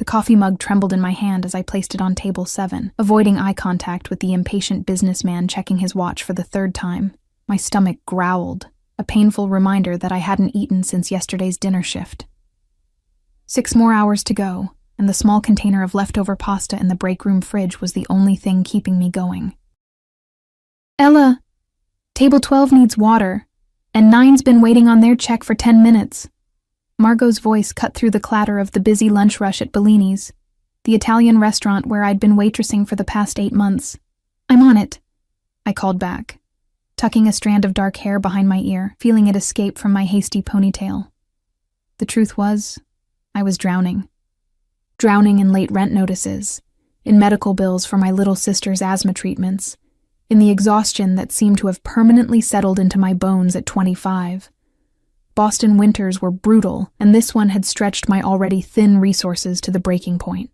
coffee mug trembled in my hand as I placed it on table 7, avoiding eye contact with the impatient businessman checking his watch for the 3rd time. My stomach growled, a painful reminder that I hadn't eaten since yesterday's dinner shift. 6 more hours to go, and the small container of leftover pasta in the break room fridge was the only thing keeping me going. Ella, table 12 needs water, and 9's been waiting on their check for 10 minutes. Margot's voice cut through the clatter of the busy lunch rush at Bellini's, the Italian restaurant where I'd been waitressing for the past 8 months. I'm on it, I called back, tucking a strand of dark hair behind my ear, feeling it escape from my hasty ponytail. The truth was, I was drowning. Drowning in late rent notices, in medical bills for my little sister's asthma treatments, in the exhaustion that seemed to have permanently settled into my bones at 25. Boston winters were brutal, and this one had stretched my already thin resources to the breaking point.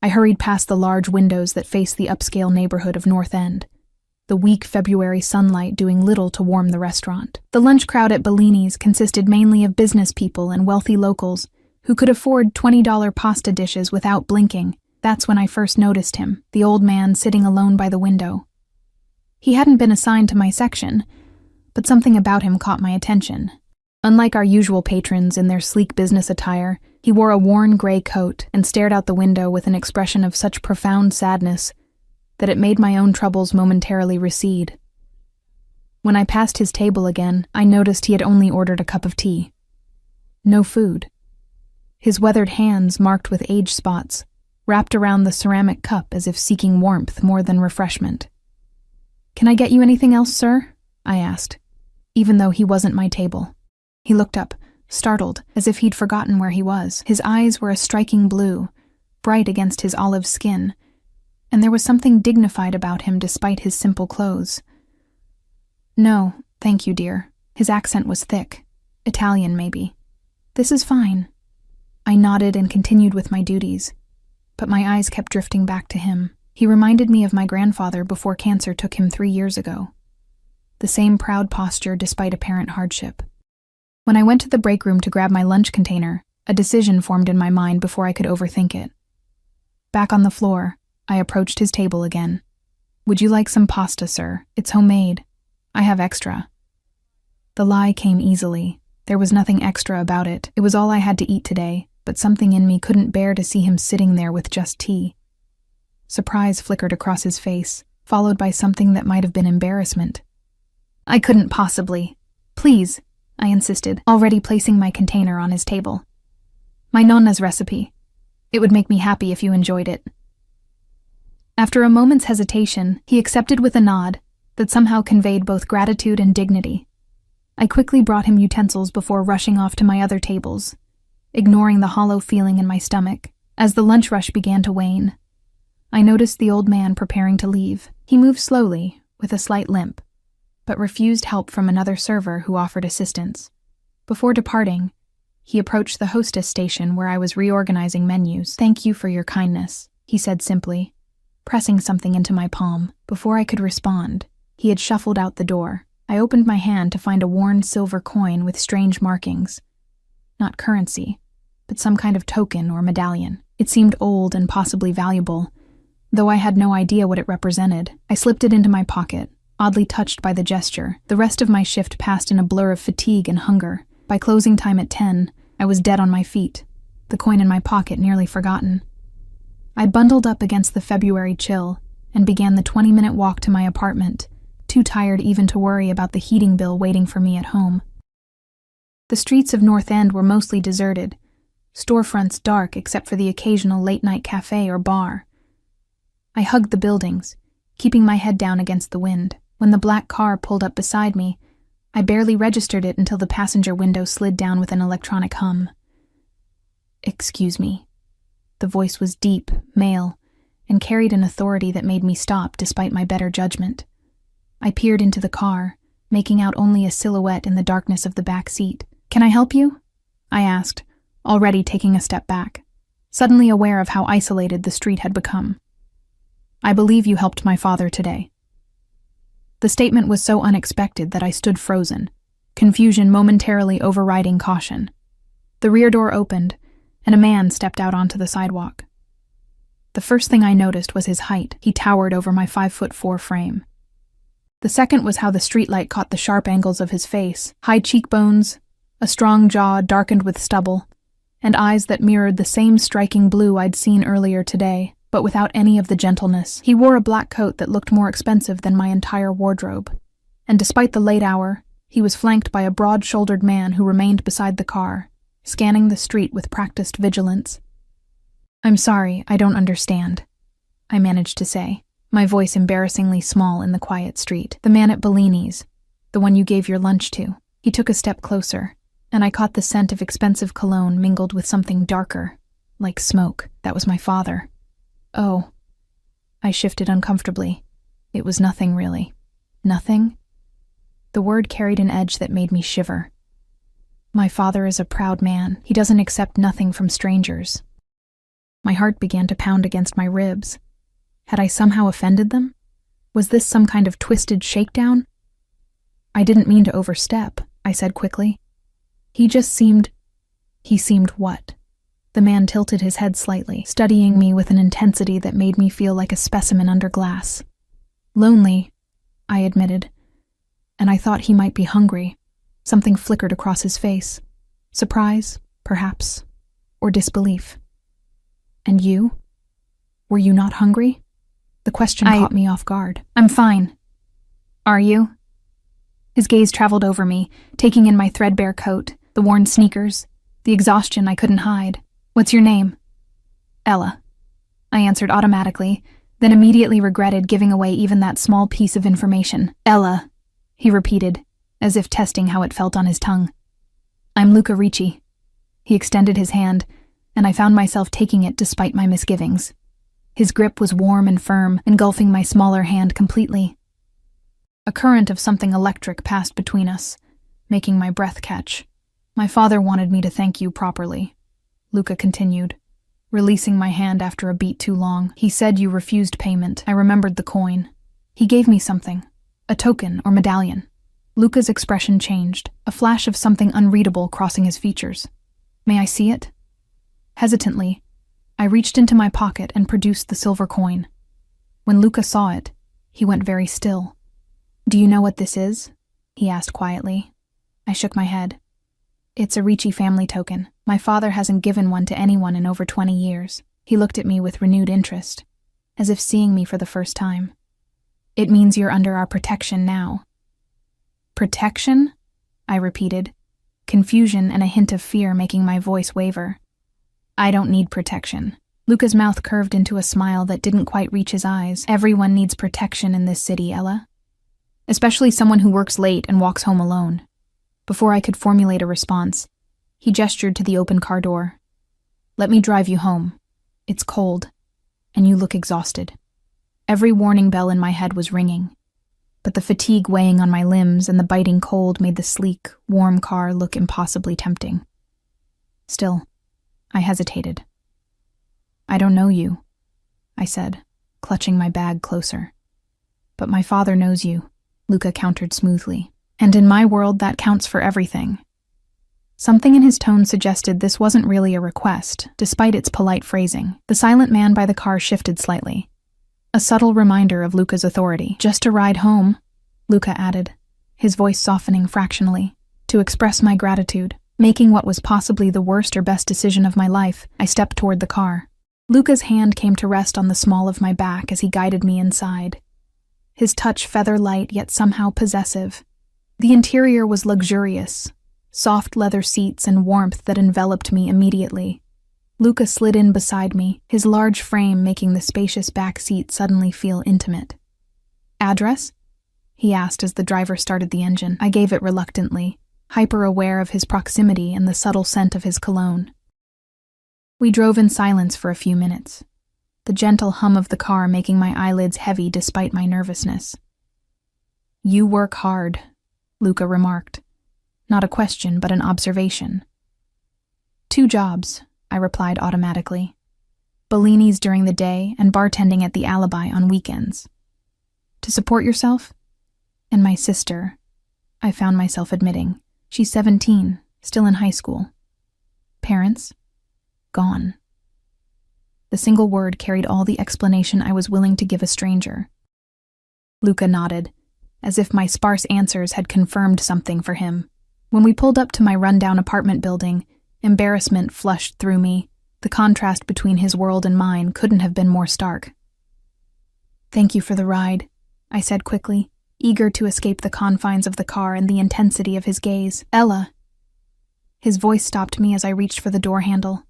I hurried past the large windows that faced the upscale neighborhood of North End, the weak February sunlight doing little to warm the restaurant. The lunch crowd at Bellini's consisted mainly of business people and wealthy locals who could afford $20 pasta dishes without blinking. That's when I first noticed him, the old man sitting alone by the window. He hadn't been assigned to my section, but something about him caught my attention. Unlike our usual patrons in their sleek business attire, he wore a worn gray coat and stared out the window with an expression of such profound sadness that it made my own troubles momentarily recede. When I passed his table again, I noticed he had only ordered a cup of tea. No food. His weathered hands, marked with age spots, wrapped around the ceramic cup as if seeking warmth more than refreshment. "Can I get you anything else, sir?" I asked, even though he wasn't my table. He looked up, startled, as if he'd forgotten where he was. His eyes were a striking blue, bright against his olive skin, and there was something dignified about him despite his simple clothes. "No, thank you, dear." His accent was thick. Italian, maybe. "This is fine." I nodded and continued with my duties, but my eyes kept drifting back to him. He reminded me of my grandfather before cancer took him 3 years ago. The same proud posture despite apparent hardship. When I went to the break room to grab my lunch container, a decision formed in my mind before I could overthink it. Back on the floor, I approached his table again. "Would you like some pasta, sir? It's homemade. I have extra." The lie came easily. There was nothing extra about it. It was all I had to eat today, but something in me couldn't bear to see him sitting there with just tea. Surprise flickered across his face, followed by something that might have been embarrassment. "I couldn't possibly. Please," I insisted, already placing my container on his table. "My nonna's recipe. It would make me happy if you enjoyed it." After a moment's hesitation, he accepted with a nod that somehow conveyed both gratitude and dignity. I quickly brought him utensils before rushing off to my other tables, ignoring the hollow feeling in my stomach. As the lunch rush began to wane, I noticed the old man preparing to leave. He moved slowly, with a slight limp, but refused help from another server who offered assistance. Before departing, he approached the hostess station where I was reorganizing menus. "Thank you for your kindness," he said simply, pressing something into my palm. Before I could respond, he had shuffled out the door. I opened my hand to find a worn silver coin with strange markings. Not currency, but some kind of token or medallion. It seemed old and possibly valuable, though I had no idea what it represented. I slipped it into my pocket, oddly touched by the gesture. The rest of my shift passed in a blur of fatigue and hunger. By closing time at 10, I was dead on my feet, the coin in my pocket nearly forgotten. I bundled up against the February chill and began the 20-minute walk to my apartment, too tired even to worry about the heating bill waiting for me at home. The streets of North End were mostly deserted, storefronts dark except for the occasional late-night café or bar. I hugged the buildings, keeping my head down against the wind. When the black car pulled up beside me, I barely registered it until the passenger window slid down with an electronic hum. "Excuse me." The voice was deep, male, and carried an authority that made me stop despite my better judgment. I peered into the car, making out only a silhouette in the darkness of the back seat. "Can I help you?" I asked, already taking a step back, suddenly aware of how isolated the street had become. "I believe you helped my father today." The statement was so unexpected that I stood frozen, confusion momentarily overriding caution. The rear door opened, and a man stepped out onto the sidewalk. The first thing I noticed was his height. He towered over my 5'4" frame. The second was how the streetlight caught the sharp angles of his face, high cheekbones, a strong jaw darkened with stubble, and eyes that mirrored the same striking blue I'd seen earlier today, but without any of the gentleness. He wore a black coat that looked more expensive than my entire wardrobe, and despite the late hour, he was flanked by a broad-shouldered man who remained beside the car, scanning the street with practiced vigilance. "I'm sorry, I don't understand," I managed to say, my voice embarrassingly small in the quiet street. "The man at Bellini's, the one you gave your lunch to." He took a step closer, and I caught the scent of expensive cologne mingled with something darker, like smoke. That was my father. "Oh." I shifted uncomfortably. It was nothing, really. Nothing? The word carried an edge that made me shiver. My father is a proud man. He doesn't accept nothing from strangers. My heart began to pound against my ribs. Had I somehow offended them? Was this some kind of twisted shakedown? "I didn't mean to overstep," I said quickly. He seemed what? The man tilted his head slightly, studying me with an intensity that made me feel like a specimen under glass. "Lonely," I admitted, "and I thought he might be hungry." Something flickered across his face. Surprise, perhaps, or disbelief. "And you? Were you not hungry?" The question caught me off guard. "I'm fine. Are you?" His gaze traveled over me, taking in my threadbare coat, the worn sneakers, the exhaustion I couldn't hide. "What's your name?" "Ella," I answered automatically, then immediately regretted giving away even that small piece of information. "Ella," he repeated, as if testing how it felt on his tongue. "I'm Luca Ricci." He extended his hand, and I found myself taking it despite my misgivings. His grip was warm and firm, engulfing my smaller hand completely. A current of something electric passed between us, making my breath catch. "My father wanted me to thank you properly," Luca continued, releasing my hand after a beat too long. "He said you refused payment." I remembered the coin. "He gave me something, a token or medallion." Luca's expression changed, a flash of something unreadable crossing his features. "May I see it?" Hesitantly, I reached into my pocket and produced the silver coin. When Luca saw it, he went very still. "Do you know what this is?" he asked quietly. I shook my head. "It's a Ricci family token. My father hasn't given one to anyone in over 20 years. He looked at me with renewed interest, as if seeing me for the first time. "It means you're under our protection now." "Protection?" I repeated, confusion and a hint of fear making my voice waver. "I don't need protection." Luca's mouth curved into a smile that didn't quite reach his eyes. "Everyone needs protection in this city, Ella. Especially someone who works late and walks home alone." Before I could formulate a response, he gestured to the open car door. "Let me drive you home. It's cold, and you look exhausted." Every warning bell in my head was ringing, but the fatigue weighing on my limbs and the biting cold made the sleek, warm car look impossibly tempting. Still, I hesitated. "I don't know you," I said, clutching my bag closer. "But my father knows you," Luca countered smoothly. "And in my world, that counts for everything." Something in his tone suggested this wasn't really a request, despite its polite phrasing. The silent man by the car shifted slightly, a subtle reminder of Luca's authority. "Just a ride home," Luca added, his voice softening fractionally, "to express my gratitude." Making what was possibly the worst or best decision of my life, I stepped toward the car. Luca's hand came to rest on the small of my back as he guided me inside. His touch feather-light yet somehow possessive. The interior was luxurious, soft leather seats and warmth that enveloped me immediately. Luca slid in beside me, his large frame making the spacious back seat suddenly feel intimate. "Address?" he asked as the driver started the engine. I gave it reluctantly, hyper-aware of his proximity and the subtle scent of his cologne. We drove in silence for a few minutes, the gentle hum of the car making my eyelids heavy despite my nervousness. "You work hard," Luca remarked. Not a question, but an observation. "2 jobs," I replied automatically. "Bellini's during the day and bartending at the Alibi on weekends." "To support yourself?" "And my sister," I found myself admitting. "She's 17, still in high school." "Parents?" gone. The single word carried all the explanation I was willing to give a stranger. Luca nodded, as if my sparse answers had confirmed something for him. When we pulled up to my rundown apartment building, embarrassment flushed through me. The contrast between his world and mine couldn't have been more stark. "Thank you for the ride," I said quickly, eager to escape the confines of the car and the intensity of his gaze. "Ella." His voice stopped me as I reached for the door handle.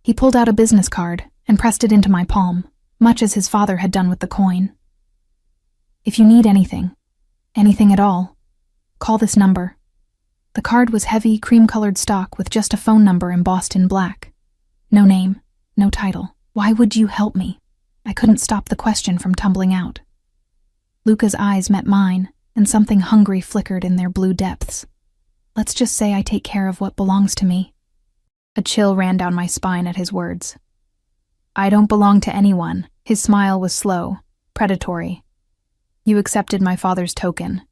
He pulled out a business card and pressed it into my palm, much as his father had done with the coin. "If you need anything at all, call this number." The card was heavy, cream-colored stock with just a phone number embossed in black. No name, no title. Why would you help me? I couldn't stop the question from tumbling out. Luca's eyes met mine, and something hungry flickered in their blue depths. "Let's just say I take care of what belongs to me." A chill ran down my spine at his words. "I don't belong to anyone." His smile was slow, predatory. "You accepted my father's token.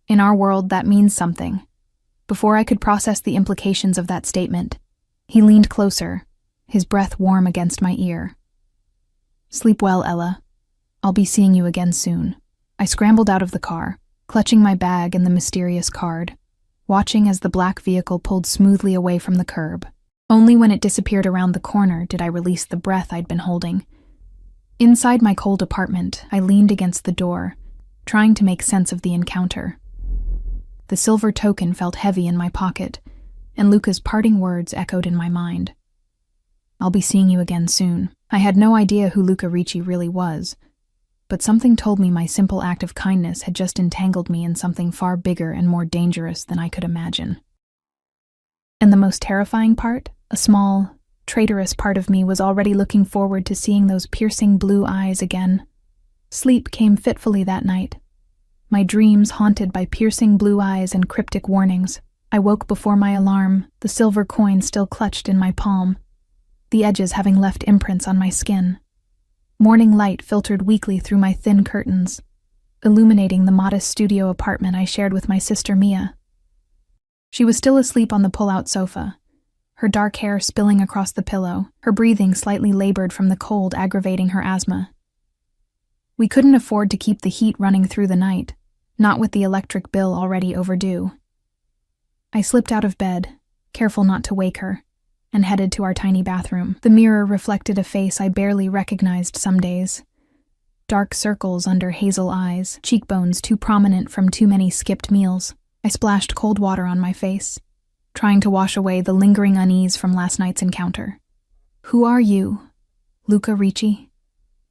In our world, that means something." Before I could process the implications of that statement, he leaned closer, his breath warm against my ear. "Sleep well, Ella. I'll be seeing you again soon." I scrambled out of the car, clutching my bag and the mysterious card, watching as the black vehicle pulled smoothly away from the curb. Only when it disappeared around the corner did I release the breath I'd been holding. Inside my cold apartment, I leaned against the door, trying to make sense of the encounter. The silver token felt heavy in my pocket, and Luca's parting words echoed in my mind. "I'll be seeing you again soon." I had no idea who Luca Ricci really was, but something told me my simple act of kindness had just entangled me in something far bigger and more dangerous than I could imagine. And the most terrifying part? A small, traitorous part of me was already looking forward to seeing those piercing blue eyes again. Sleep came fitfully that night, my dreams haunted by piercing blue eyes and cryptic warnings. I woke before my alarm, the silver coin still clutched in my palm, the edges having left imprints on my skin. Morning light filtered weakly through my thin curtains, illuminating the modest studio apartment I shared with my sister Mia. She was still asleep on the pull-out sofa, her dark hair spilling across the pillow, her breathing slightly labored from the cold aggravating her asthma. We couldn't afford to keep the heat running through the night, not with the electric bill already overdue. I slipped out of bed, careful not to wake her, and headed to our tiny bathroom. The mirror reflected a face I barely recognized some days. Dark circles under hazel eyes, cheekbones too prominent from too many skipped meals. I splashed cold water on my face, trying to wash away the lingering unease from last night's encounter. "Who are you, Luca Ricci?"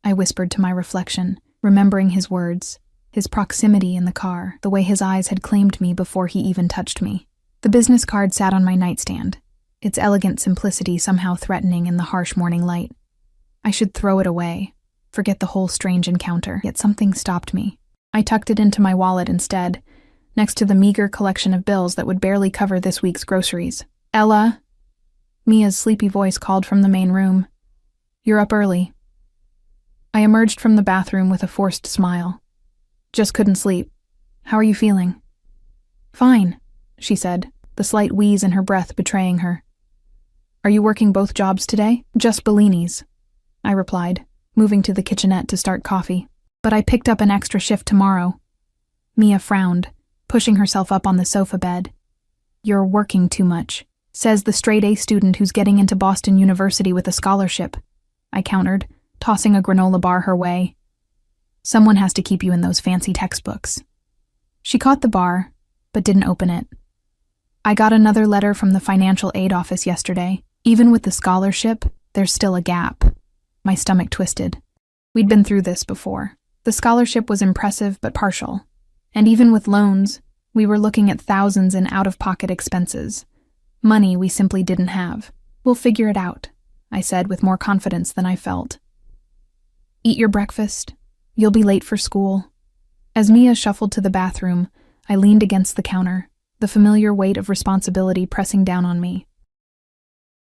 I whispered to my reflection, remembering his words, his proximity in the car, the way his eyes had claimed me before he even touched me. The business card sat on my nightstand, its elegant simplicity somehow threatening in the harsh morning light. I should throw it away, forget the whole strange encounter, yet something stopped me. I tucked it into my wallet instead, next to the meager collection of bills that would barely cover this week's groceries. "Ella," Mia's sleepy voice called from the main room. "You're up early." I emerged from the bathroom with a forced smile. "Just couldn't sleep. How are you feeling?" "Fine," she said, the slight wheeze in her breath betraying her. "Are you working both jobs today?" "Just Bellini's," I replied, moving to the kitchenette to start coffee. "But I picked up an extra shift tomorrow." Mia frowned, pushing herself up on the sofa bed. "You're working too much," says the straight-A student who's getting into Boston University with a scholarship, I countered, tossing a granola bar her way. "Someone has to keep you in those fancy textbooks." She caught the bar, but didn't open it. "I got another letter from the financial aid office yesterday. Even with the scholarship, there's still a gap." My stomach twisted. We'd been through this before. The scholarship was impressive but partial. And even with loans, we were looking at thousands in out-of-pocket expenses. Money we simply didn't have. "We'll figure it out," I said with more confidence than I felt. "Eat your breakfast. You'll be late for school." As Mia shuffled to the bathroom, I leaned against the counter, the familiar weight of responsibility pressing down on me.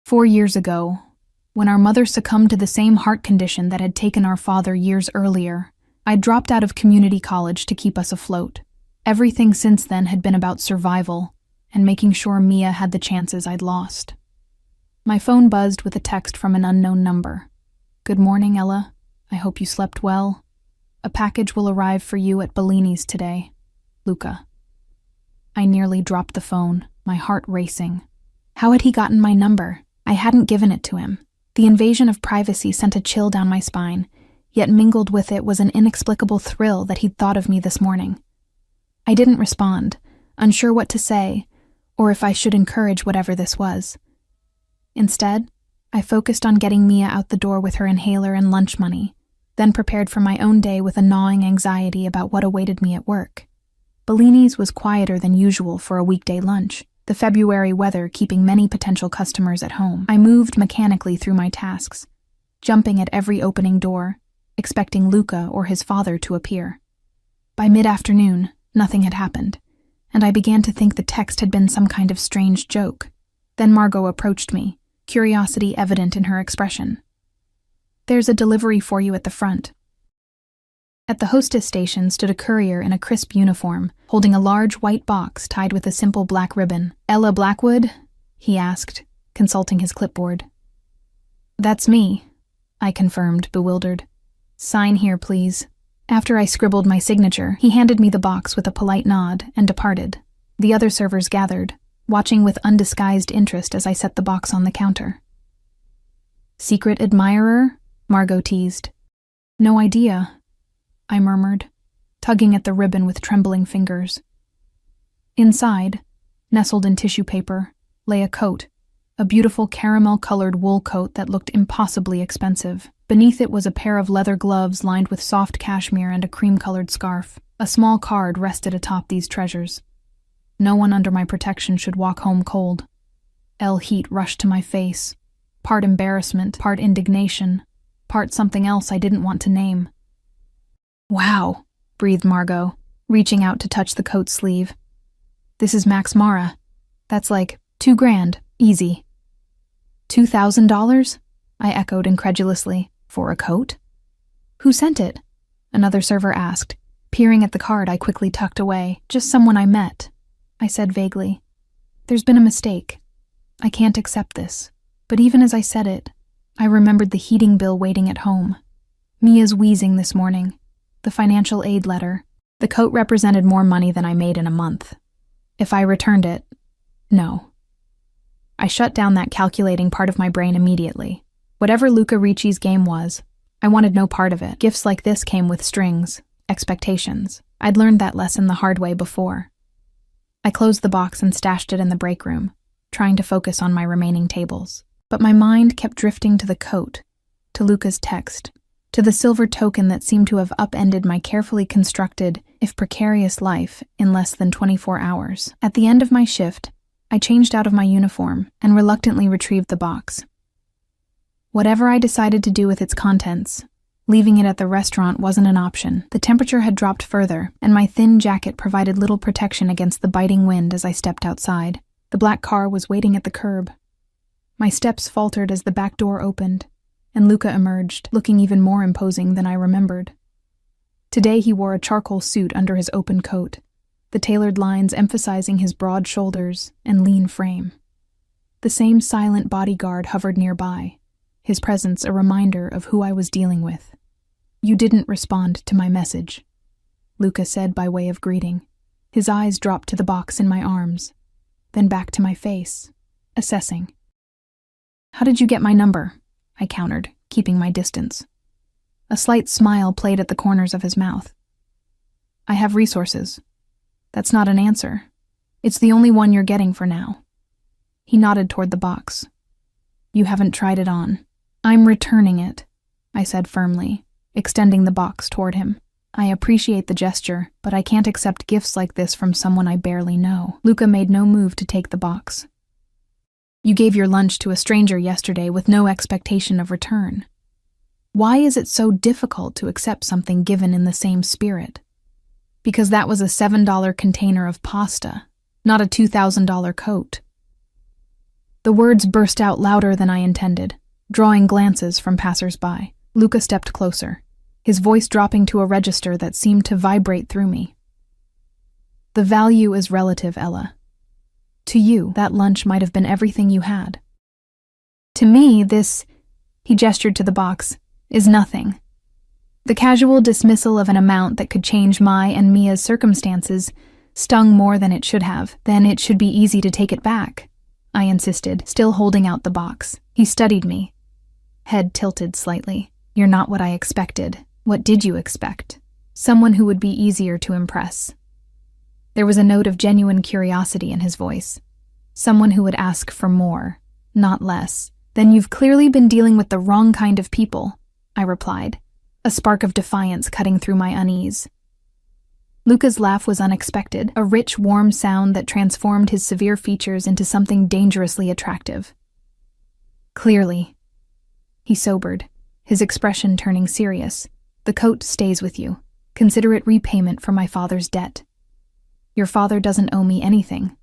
4 years ago, when our mother succumbed to the same heart condition that had taken our father years earlier, I dropped out of community college to keep us afloat. Everything since then had been about survival and making sure Mia had the chances I'd lost. My phone buzzed with a text from an unknown number. "Good morning, Ella. I hope you slept well. A package will arrive for you at Bellini's today. Luca." I nearly dropped the phone, my heart racing. How had he gotten my number? I hadn't given it to him. The invasion of privacy sent a chill down my spine, yet mingled with it was an inexplicable thrill that he'd thought of me this morning. I didn't respond, unsure what to say, or if I should encourage whatever this was. Instead, I focused on getting Mia out the door with her inhaler and lunch money, then prepared for my own day with a gnawing anxiety about what awaited me at work. Bellini's was quieter than usual for a weekday lunch, the February weather keeping many potential customers at home. I moved mechanically through my tasks, jumping at every opening door, expecting Luca or his father to appear. By mid-afternoon, nothing had happened, and I began to think the text had been some kind of strange joke. Then Margot approached me, curiosity evident in her expression. "There's a delivery for you at the front." At the hostess station stood a courier in a crisp uniform, holding a large white box tied with a simple black ribbon. "Ella Blackwood?" he asked, consulting his clipboard. "That's me," I confirmed, bewildered. "Sign here, please." After I scribbled my signature, he handed me the box with a polite nod and departed. The other servers gathered, watching with undisguised interest as I set the box on the counter. "Secret admirer?" Margot teased. "No idea," I murmured, tugging at the ribbon with trembling fingers. Inside, nestled in tissue paper, lay a coat, a beautiful caramel-colored wool coat that looked impossibly expensive. Beneath it was a pair of leather gloves lined with soft cashmere and a cream-colored scarf. A small card rested atop these treasures. No one under my protection should walk home cold. Heat rushed to my face, part embarrassment, part indignation, part something else I didn't want to name. "Wow," breathed Margot, reaching out to touch the coat sleeve. "This is Max Mara. That's like $2,000, easy." $2,000? I echoed incredulously. "For a coat?" "Who sent it?" another server asked, peering at the card I quickly tucked away. "Just someone I met," I said vaguely. "There's been a mistake. I can't accept this." But even as I said it, I remembered the heating bill waiting at home. Mia's wheezing this morning. The financial aid letter. The coat represented more money than I made in a month. If I returned it, no. I shut down that calculating part of my brain immediately. Whatever Luca Ricci's game was, I wanted no part of it. Gifts like this came with strings, expectations. I'd learned that lesson the hard way before. I closed the box and stashed it in the break room, trying to focus on my remaining tables. But my mind kept drifting to the coat, to Luca's text, to the silver token that seemed to have upended my carefully constructed, if precarious life in less than 24 hours. At the end of my shift, I changed out of my uniform and reluctantly retrieved the box. Whatever I decided to do with its contents, leaving it at the restaurant wasn't an option. The temperature had dropped further, and my thin jacket provided little protection against the biting wind as I stepped outside. The black car was waiting at the curb. My steps faltered as the back door opened, and Luca emerged, looking even more imposing than I remembered. Today he wore a charcoal suit under his open coat, the tailored lines emphasizing his broad shoulders and lean frame. The same silent bodyguard hovered nearby, his presence a reminder of who I was dealing with. "You didn't respond to my message," Luca said by way of greeting. His eyes dropped to the box in my arms, then back to my face, assessing. "How did you get my number?" I countered, keeping my distance. A slight smile played at the corners of his mouth. "I have resources." "That's not an answer. It's the only one you're getting for now." He nodded toward the box. "You haven't tried it on." "I'm returning it," I said firmly, extending the box toward him. "I appreciate the gesture, but I can't accept gifts like this from someone I barely know." Luca made no move to take the box. "You gave your lunch to a stranger yesterday with no expectation of return. Why is it so difficult to accept something given in the same spirit?" "Because that was a $7 container of pasta, not a $2,000 coat." The words burst out louder than I intended, drawing glances from passers-by. Luca stepped closer, his voice dropping to a register that seemed to vibrate through me. "The value is relative, Ella. To you, that lunch might have been everything you had. To me, this, he gestured to the box, is nothing. The casual dismissal of an amount that could change my and Mia's circumstances stung more than it should have. Then it should be easy to take it back, I insisted, still holding out the box. He studied me, head tilted slightly. You're not what I expected. What did you expect? Someone who would be easier to impress. There was a note of genuine curiosity in his voice. Someone who would ask for more, not less. Then you've clearly been dealing with the wrong kind of people, I replied, a spark of defiance cutting through my unease. Luca's laugh was unexpected, a rich, warm sound that transformed his severe features into something dangerously attractive. Clearly. He sobered, his expression turning serious. The coat stays with you. Consider it repayment for my father's debt. Your father doesn't owe me anything.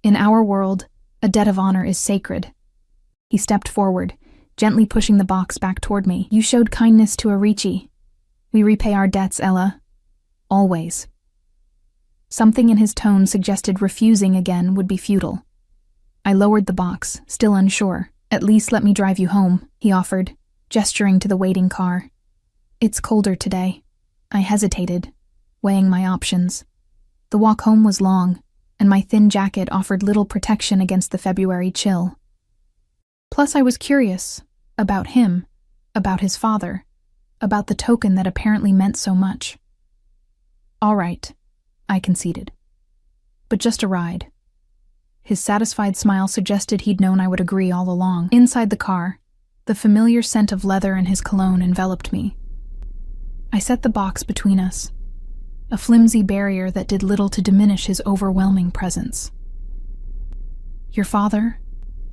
In our world, a debt of honor is sacred. He stepped forward, gently pushing the box back toward me. You showed kindness to Arichi. We repay our debts, Ella. Always. Something in his tone suggested refusing again would be futile. I lowered the box, still unsure. At least let me drive you home, he offered, gesturing to the waiting car. It's colder today. I hesitated, weighing my options. The walk home was long, and my thin jacket offered little protection against the February chill. Plus, I was curious about him, about his father, about the token that apparently meant so much. All right, I conceded. But just a ride. His satisfied smile suggested he'd known I would agree all along. Inside the car, the familiar scent of leather and his cologne enveloped me. I set the box between us, a flimsy barrier that did little to diminish his overwhelming presence. Your father,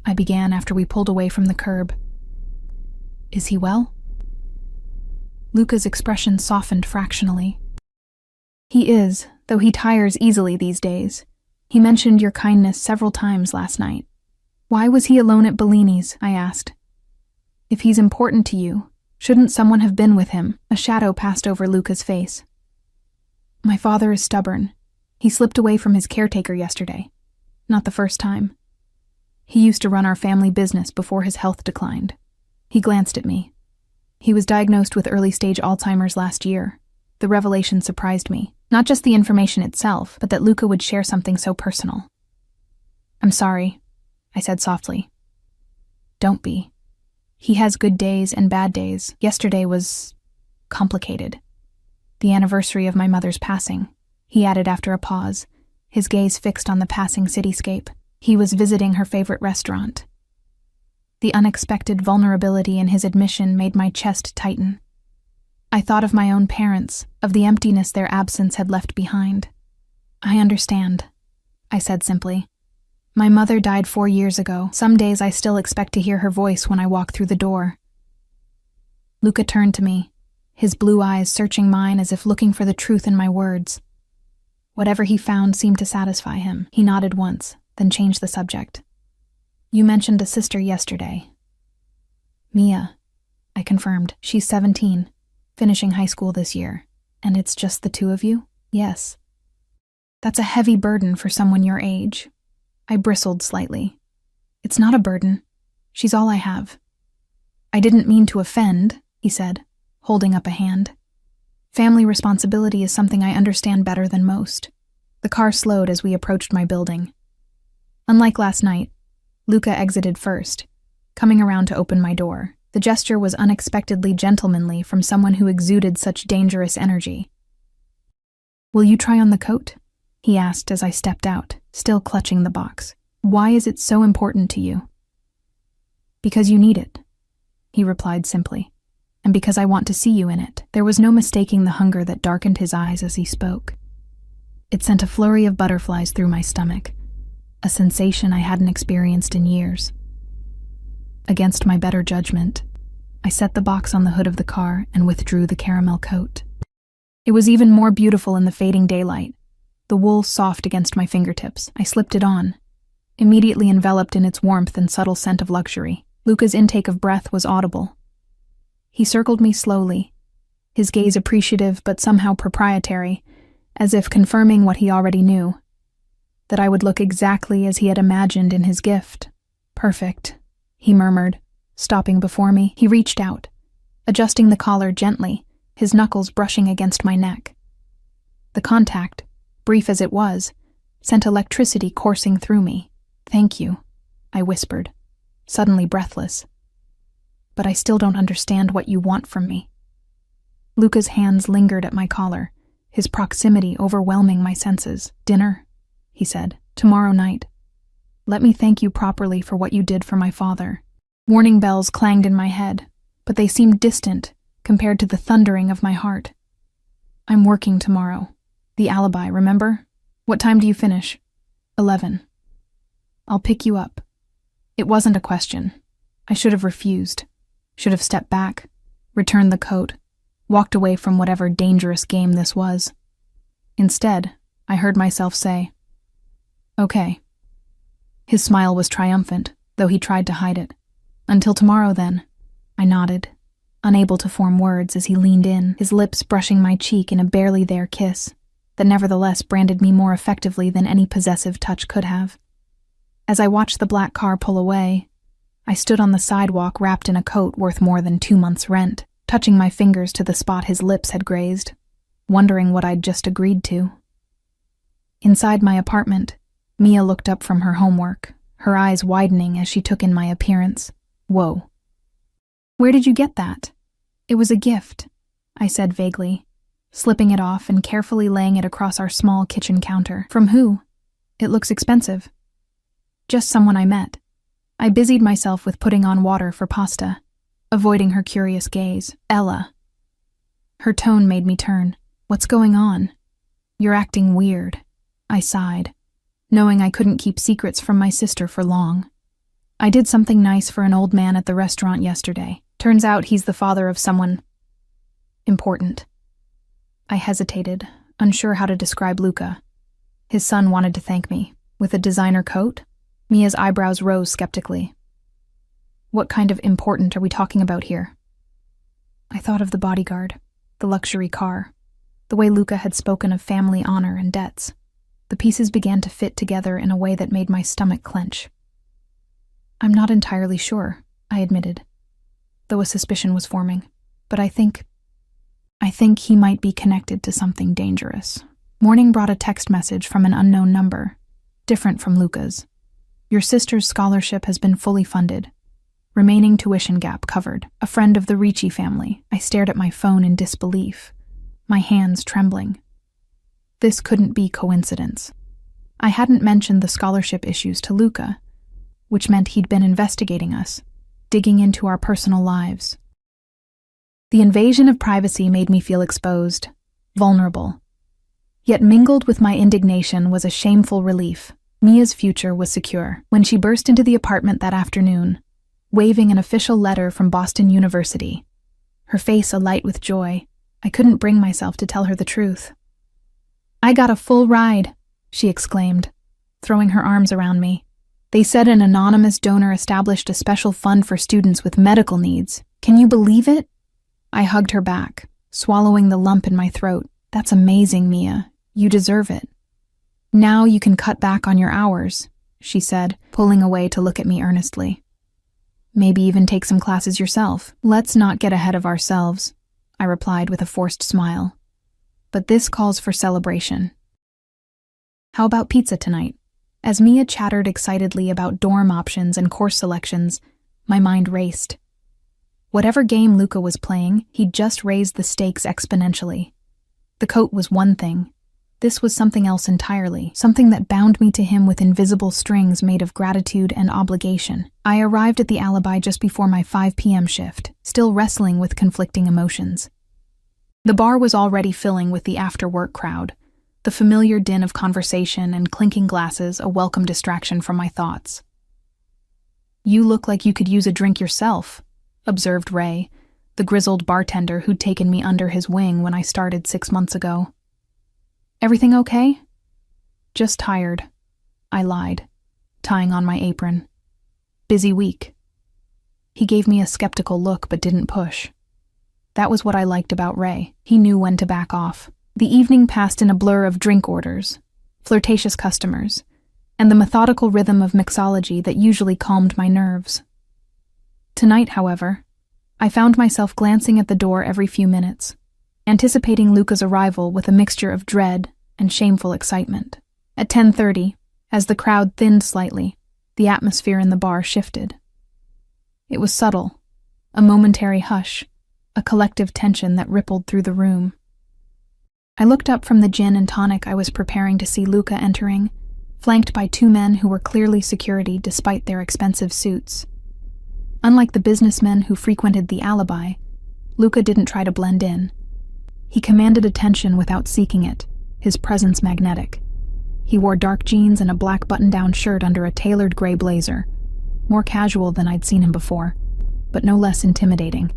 I began after we pulled away from the curb. Is he well? Luca's expression softened fractionally. He is, though he tires easily these days. He mentioned your kindness several times last night. Why was he alone at Bellini's? I asked. If he's important to you, shouldn't someone have been with him? A shadow passed over Luca's face. My father is stubborn. He slipped away from his caretaker yesterday. Not the first time. He used to run our family business before his health declined. He glanced at me. He was diagnosed with early-stage Alzheimer's last year. The revelation surprised me. Not just the information itself, but that Luca would share something so personal. I'm sorry, I said softly. Don't be. He has good days and bad days. Yesterday was complicated. The anniversary of my mother's passing, he added after a pause, his gaze fixed on the passing cityscape. He was visiting her favorite restaurant. The unexpected vulnerability in his admission made my chest tighten. I thought of my own parents, of the emptiness their absence had left behind. I understand, I said simply. My mother died 4 years ago. Some days I still expect to hear her voice when I walk through the door. Luca turned to me, his blue eyes searching mine as if looking for the truth in my words. Whatever he found seemed to satisfy him. He nodded once, then changed the subject. You mentioned a sister yesterday. Mia, I confirmed. She's 17. Finishing high school this year. And it's just the two of you? Yes. That's a heavy burden for someone your age. I bristled slightly. It's not a burden. She's all I have. I didn't mean to offend, he said, holding up a hand. Family responsibility is something I understand better than most. The car slowed as we approached my building. Unlike last night, Luca exited first, coming around to open my door. The gesture was unexpectedly gentlemanly from someone who exuded such dangerous energy. Will you try on the coat? He asked as I stepped out, still clutching the box. Why is it so important to you? Because you need it, he replied simply, and because I want to see you in it. There was no mistaking the hunger that darkened his eyes as he spoke. It sent a flurry of butterflies through my stomach, a sensation I hadn't experienced in years. Against my better judgment, I set the box on the hood of the car and withdrew the caramel coat. It was even more beautiful in the fading daylight, the wool soft against my fingertips. I slipped it on, immediately enveloped in its warmth and subtle scent of luxury. Luca's intake of breath was audible. He circled me slowly, his gaze appreciative but somehow proprietary, as if confirming what he already knew, that I would look exactly as he had imagined in his gift. Perfect, he murmured, stopping before me. He reached out, adjusting the collar gently, his knuckles brushing against my neck. The contact, brief as it was, sent electricity coursing through me. "Thank you," I whispered, suddenly breathless. "But I still don't understand what you want from me." Luca's hands lingered at my collar, his proximity overwhelming my senses. "Dinner," he said, "tomorrow night. Let me thank you properly for what you did for my father." Warning bells clanged in my head, but they seemed distant compared to the thundering of my heart. "I'm working tomorrow. The alibi, remember? What time do you finish?" 11. "I'll pick you up." It wasn't a question. I should have refused, should have stepped back, returned the coat, walked away from whatever dangerous game this was. Instead, I heard myself say, "Okay." His smile was triumphant, though he tried to hide it. "Until tomorrow, then." I nodded, unable to form words as he leaned in, his lips brushing my cheek in a barely there kiss that nevertheless branded me more effectively than any possessive touch could have. As I watched the black car pull away, I stood on the sidewalk wrapped in a coat worth more than 2 months' rent, touching my fingers to the spot his lips had grazed, wondering what I'd just agreed to. Inside my apartment, Mia looked up from her homework, her eyes widening as she took in my appearance. "Whoa. Where did you get that?" "It was a gift," I said vaguely, slipping it off and carefully laying it across our small kitchen counter. "From who? It looks expensive." "Just someone I met." I busied myself with putting on water for pasta, avoiding her curious gaze. "Ella." Her tone made me turn. "What's going on?" "You're acting weird," I sighed, knowing I couldn't keep secrets from my sister for long. "I did something nice for an old man at the restaurant yesterday. Turns out he's the father of someone important." I hesitated, unsure how to describe Luca. His son wanted to thank me. With a designer coat? Mia's eyebrows rose skeptically. "What kind of important are we talking about here?" I thought of the bodyguard, the luxury car, the way Luca had spoken of family honor and debts. The pieces began to fit together in a way that made my stomach clench. "I'm not entirely sure," I admitted, though a suspicion was forming. "But I think he might be connected to something dangerous." Morning brought a text message from an unknown number, different from Luca's. "Your sister's scholarship has been fully funded. Remaining tuition gap covered. A friend of the Ricci family." I stared at my phone in disbelief, my hands trembling. This couldn't be coincidence. I hadn't mentioned the scholarship issues to Luca, which meant he'd been investigating us, digging into our personal lives. The invasion of privacy made me feel exposed, vulnerable. Yet mingled with my indignation was a shameful relief. Mia's future was secure. When she burst into the apartment that afternoon, waving an official letter from Boston University, her face alight with joy, I couldn't bring myself to tell her the truth. "I got a full ride," she exclaimed, throwing her arms around me. "They said an anonymous donor established a special fund for students with medical needs. Can you believe it?" I hugged her back, swallowing the lump in my throat. "That's amazing, Mia. You deserve it." "Now you can cut back on your hours," she said, pulling away to look at me earnestly. "Maybe even take some classes yourself." "Let's not get ahead of ourselves," I replied with a forced smile. "But this calls for celebration. How about pizza tonight?" As Mia chattered excitedly about dorm options and course selections, my mind raced. Whatever game Luca was playing, he'd just raised the stakes exponentially. The coat was one thing. This was something else entirely, something that bound me to him with invisible strings made of gratitude and obligation. I arrived at the alibi just before my 5 p.m. shift, still wrestling with conflicting emotions. The bar was already filling with the after-work crowd, the familiar din of conversation and clinking glasses a welcome distraction from my thoughts. "You look like you could use a drink yourself," observed Ray, the grizzled bartender who'd taken me under his wing when I started 6 months ago. "Everything okay?" "Just tired," I lied, tying on my apron. "Busy week." He gave me a skeptical look but didn't push. That was what I liked about Ray. He knew when to back off. The evening passed in a blur of drink orders, flirtatious customers, and the methodical rhythm of mixology that usually calmed my nerves. Tonight, however, I found myself glancing at the door every few minutes, anticipating Luca's arrival with a mixture of dread and shameful excitement. At 10:30, as the crowd thinned slightly, the atmosphere in the bar shifted. It was subtle, a momentary hush, a collective tension that rippled through the room. I looked up from the gin and tonic I was preparing to see Luca entering, flanked by two men who were clearly security despite their expensive suits. Unlike the businessmen who frequented the alibi, Luca didn't try to blend in. He commanded attention without seeking it, his presence magnetic. He wore dark jeans and a black button-down shirt under a tailored gray blazer, more casual than I'd seen him before, but no less intimidating.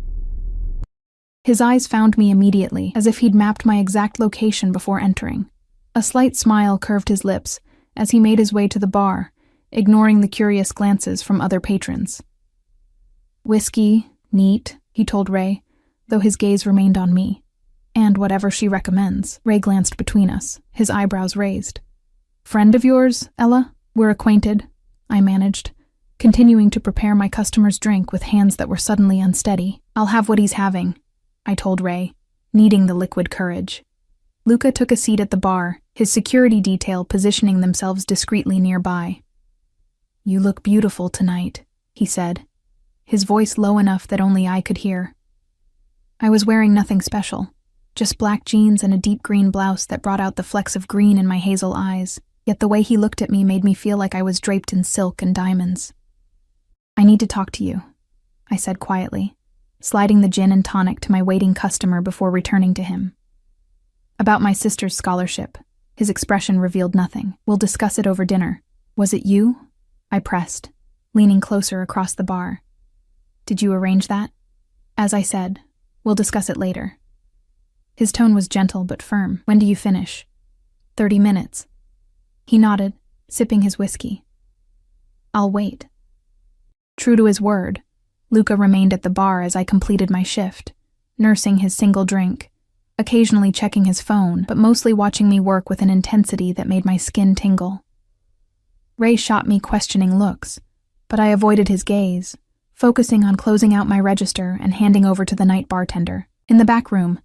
His eyes found me immediately, as if he'd mapped my exact location before entering. A slight smile curved his lips as he made his way to the bar, ignoring the curious glances from other patrons. "Whiskey, neat," he told Ray, though his gaze remained on me. "And whatever she recommends." Ray glanced between us, his eyebrows raised. "Friend of yours, Ella? We're acquainted," I managed, continuing to prepare my customer's drink with hands that were suddenly unsteady. "I'll have what he's having," I told Ray, needing the liquid courage. Luca took a seat at the bar, his security detail positioning themselves discreetly nearby. "You look beautiful tonight," he said, his voice low enough that only I could hear. I was wearing nothing special, just black jeans and a deep green blouse that brought out the flecks of green in my hazel eyes, yet the way he looked at me made me feel like I was draped in silk and diamonds. "I need to talk to you," I said quietly, sliding the gin and tonic to my waiting customer before returning to him. "About my sister's scholarship." His expression revealed nothing. "We'll discuss it over dinner." "Was it you?" I pressed, leaning closer across the bar. "Did you arrange that?" "As I said, we'll discuss it later." His tone was gentle but firm. "When do you finish?" 30 minutes. He nodded, sipping his whiskey. "I'll wait." True to his word, Luca remained at the bar as I completed my shift, nursing his single drink, occasionally checking his phone, but mostly watching me work with an intensity that made my skin tingle. Ray shot me questioning looks, but I avoided his gaze, focusing on closing out my register and handing over to the night bartender. In the back room,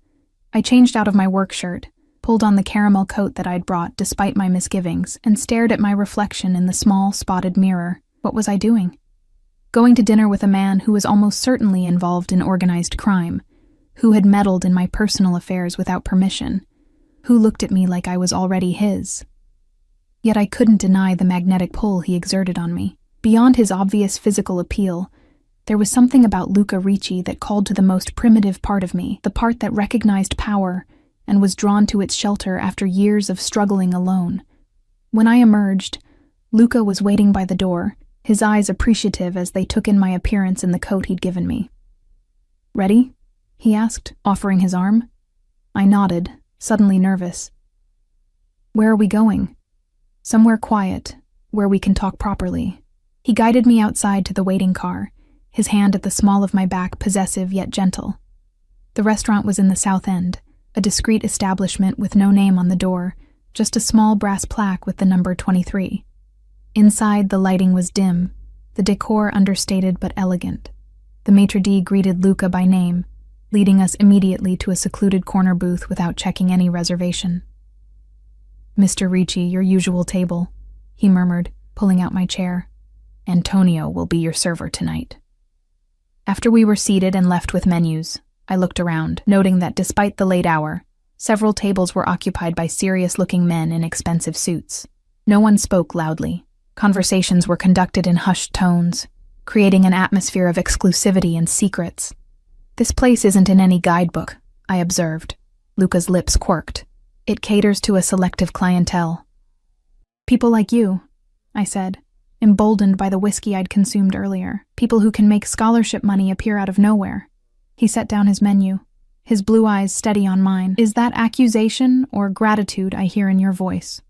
I changed out of my work shirt, pulled on the caramel coat that I'd brought despite my misgivings, and stared at my reflection in the small, spotted mirror. What was I doing? Going to dinner with a man who was almost certainly involved in organized crime, who had meddled in my personal affairs without permission, who looked at me like I was already his. Yet I couldn't deny the magnetic pull he exerted on me. Beyond his obvious physical appeal, there was something about Luca Ricci that called to the most primitive part of me, the part that recognized power and was drawn to its shelter after years of struggling alone. When I emerged, Luca was waiting by the door, his eyes appreciative as they took in my appearance in the coat he'd given me. "Ready?" he asked, offering his arm. I nodded, suddenly nervous. "Where are we going?" "Somewhere quiet, where we can talk properly." He guided me outside to the waiting car, his hand at the small of my back possessive yet gentle. The restaurant was in the South End, a discreet establishment with no name on the door, just a small brass plaque with the number 23. Inside, the lighting was dim, the decor understated but elegant. The maitre d' greeted Luca by name, leading us immediately to a secluded corner booth without checking any reservation. "Mr. Ricci, your usual table," he murmured, pulling out my chair. "Antonio will be your server tonight." After we were seated and left with menus, I looked around, noting that despite the late hour, several tables were occupied by serious-looking men in expensive suits. No one spoke loudly. Conversations were conducted in hushed tones, creating an atmosphere of exclusivity and secrets. "This place isn't in any guidebook," I observed. Luca's lips quirked. "It caters to a selective clientele." "People like you," I said, emboldened by the whiskey I'd consumed earlier. "People who can make scholarship money appear out of nowhere." He set down his menu, his blue eyes steady on mine. "Is that accusation or gratitude I hear in your voice?"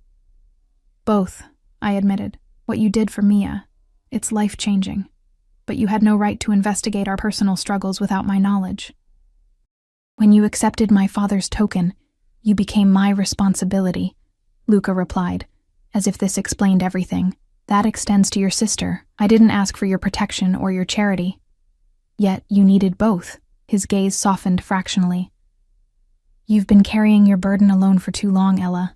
"Both," I admitted. "What you did for Mia, it's life-changing. But you had no right to investigate our personal struggles without my knowledge. When you accepted my father's token, you became my responsibility," Luca replied, as if this explained everything. "That extends to your sister. I didn't ask for your protection or your charity." Yet you needed both. His gaze softened fractionally. You've been carrying your burden alone for too long, Ella.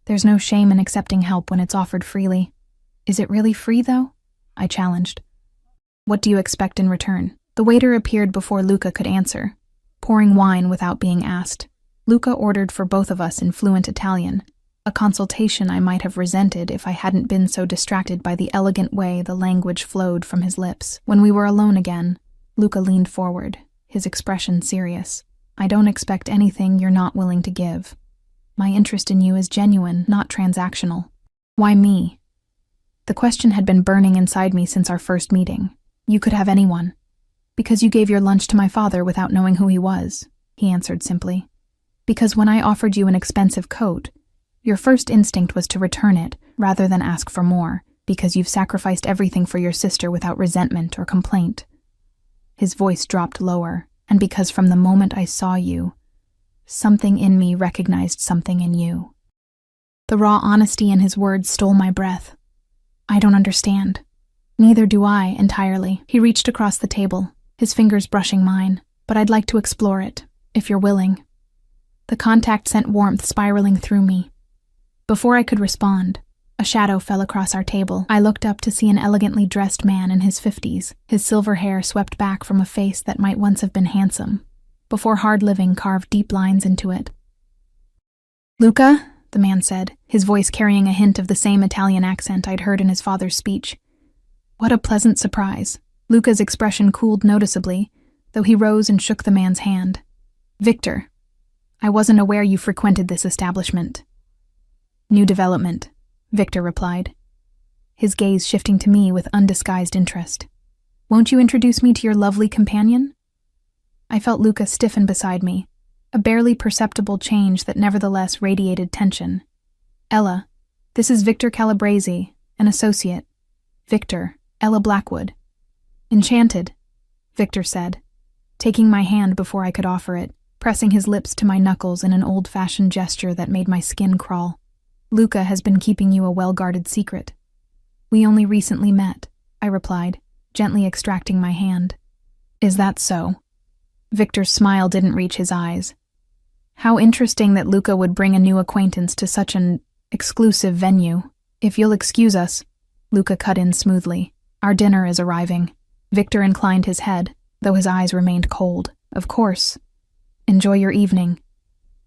There's no shame in accepting help when it's offered freely. Is it really free, though? I challenged. What do you expect in return? The waiter appeared before Luca could answer, pouring wine without being asked. Luca ordered for both of us in fluent Italian, a consultation I might have resented if I hadn't been so distracted by the elegant way the language flowed from his lips. When we were alone again, Luca leaned forward, his expression serious. I don't expect anything you're not willing to give. My interest in you is genuine, not transactional. Why me? The question had been burning inside me since our first meeting. You could have anyone. Because you gave your lunch to my father without knowing who he was, he answered simply. Because when I offered you an expensive coat, your first instinct was to return it rather than ask for more, because you've sacrificed everything for your sister without resentment or complaint. His voice dropped lower, and because from the moment I saw you, something in me recognized something in you. The raw honesty in his words stole my breath. I don't understand. Neither do I, entirely. He reached across the table, his fingers brushing mine, but I'd like to explore it, if you're willing. The contact sent warmth spiraling through me. Before I could respond, a shadow fell across our table. I looked up to see an elegantly dressed man in his 50s, his silver hair swept back from a face that might once have been handsome, before hard living carved deep lines into it. Luca, the man said, his voice carrying a hint of the same Italian accent I'd heard in his father's speech. What a pleasant surprise. Luca's expression cooled noticeably, though he rose and shook the man's hand. Victor, I wasn't aware you frequented this establishment. New development, Victor replied, his gaze shifting to me with undisguised interest. Won't you introduce me to your lovely companion? I felt Luca stiffen beside me, a barely perceptible change that nevertheless radiated tension. Ella, this is Victor Calabrese, an associate. Victor, Ella Blackwood. Enchanted, Victor said, taking my hand before I could offer it, pressing his lips to my knuckles in an old-fashioned gesture that made my skin crawl. Luca has been keeping you a well-guarded secret. We only recently met, I replied, gently extracting my hand. Is that so? Victor's smile didn't reach his eyes. How interesting that Luca would bring a new acquaintance to such an exclusive venue. If you'll excuse us, Luca cut in smoothly. Our dinner is arriving. Victor inclined his head, though his eyes remained cold. Of course. Enjoy your evening.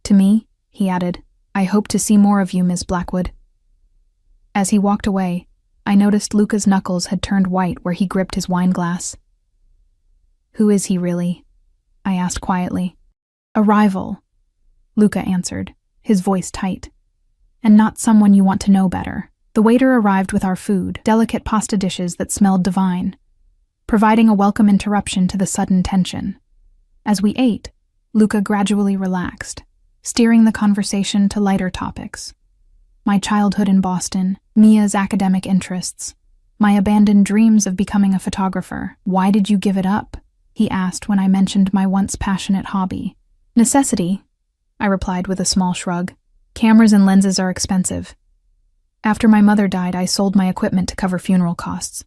To me, he added, I hope to see more of you, Miss Blackwood. As he walked away, I noticed Luca's knuckles had turned white where he gripped his wine glass. Who is he really? I asked quietly. A rival, Luca answered, his voice tight. And not someone you want to know better. The waiter arrived with our food, delicate pasta dishes that smelled divine, providing a welcome interruption to the sudden tension. As we ate, Luca gradually relaxed, steering the conversation to lighter topics. My childhood in Boston, Mia's academic interests, my abandoned dreams of becoming a photographer. Why did you give it up? He asked when I mentioned my once passionate hobby. Necessity, I replied with a small shrug. Cameras and lenses are expensive. After my mother died, I sold my equipment to cover funeral costs.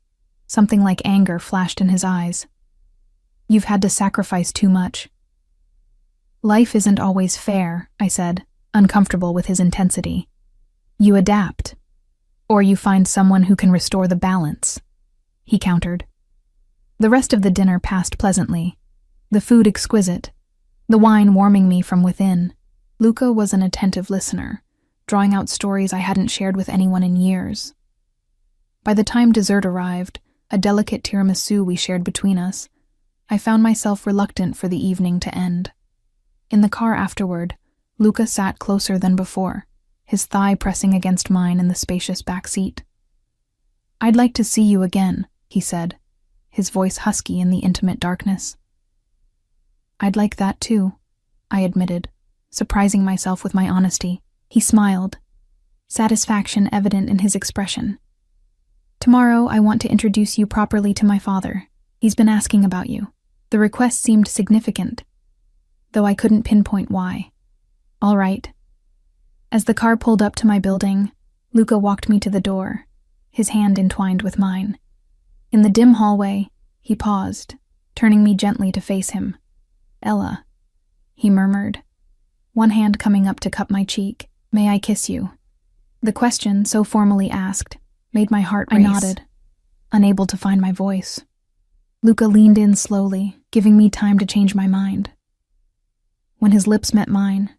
Something like anger flashed in his eyes. You've had to sacrifice too much. Life isn't always fair, I said, uncomfortable with his intensity. You adapt. Or you find someone who can restore the balance, he countered. The rest of the dinner passed pleasantly, the food exquisite, the wine warming me from within. Luca was an attentive listener, drawing out stories I hadn't shared with anyone in years. By the time dessert arrived, a delicate tiramisu we shared between us, I found myself reluctant for the evening to end. In the car afterward, Luca sat closer than before, his thigh pressing against mine in the spacious back seat. I'd like to see you again, he said, his voice husky in the intimate darkness. I'd like that too, I admitted, surprising myself with my honesty. He smiled, satisfaction evident in his expression. Tomorrow I want to introduce you properly to my father. He's been asking about you. The request seemed significant, though I couldn't pinpoint why. All right. As the car pulled up to my building, Luca walked me to the door, his hand entwined with mine. In the dim hallway, he paused, turning me gently to face him. "Ella," he murmured, one hand coming up to cup my cheek. "May I kiss you?" The question, so formally asked, made my heart race. I nodded, unable to find my voice. Luca leaned in slowly, giving me time to change my mind. When his lips met mine,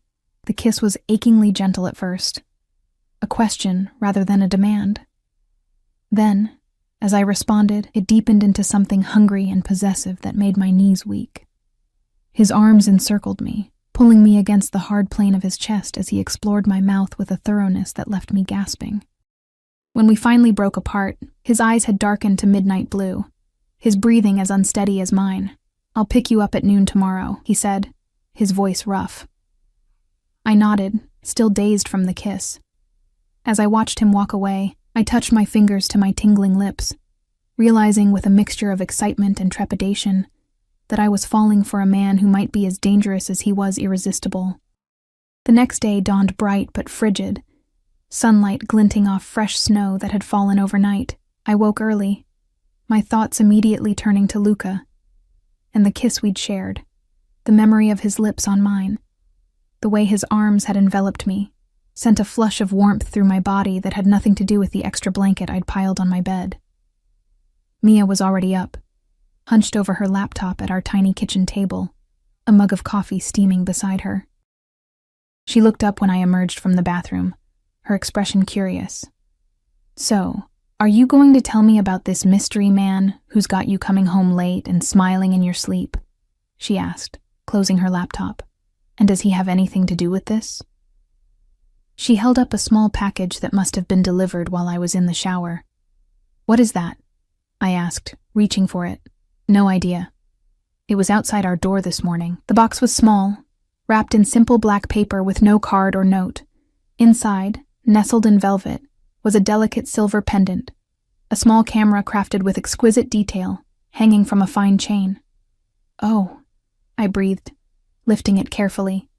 the kiss was achingly gentle at first, a question rather than a demand. Then, as I responded, it deepened into something hungry and possessive that made my knees weak. His arms encircled me, pulling me against the hard plane of his chest as he explored my mouth with a thoroughness that left me gasping. When we finally broke apart, his eyes had darkened to midnight blue, his breathing as unsteady as mine. "I'll pick you up at noon tomorrow," he said, his voice rough. I nodded, still dazed from the kiss. As I watched him walk away, I touched my fingers to my tingling lips, realizing with a mixture of excitement and trepidation that I was falling for a man who might be as dangerous as he was irresistible. The next day dawned bright but frigid, sunlight glinting off fresh snow that had fallen overnight. I woke early, my thoughts immediately turning to Luca and the kiss we'd shared, the memory of his lips on mine. The way his arms had enveloped me sent a flush of warmth through my body that had nothing to do with the extra blanket I'd piled on my bed. Mia was already up, hunched over her laptop at our tiny kitchen table, a mug of coffee steaming beside her. She looked up when I emerged from the bathroom, her expression curious. "So, are you going to tell me about this mystery man who's got you coming home late and smiling in your sleep?" she asked, closing her laptop. "And does he have anything to do with this?" She held up a small package that must have been delivered while I was in the shower. "What is that?" I asked, reaching for it. "No idea. It was outside our door this morning." The box was small, wrapped in simple black paper with no card or note. Inside, nestled in velvet, was a delicate silver pendant, a small camera crafted with exquisite detail, hanging from a fine chain. "Oh," I breathed, lifting it carefully.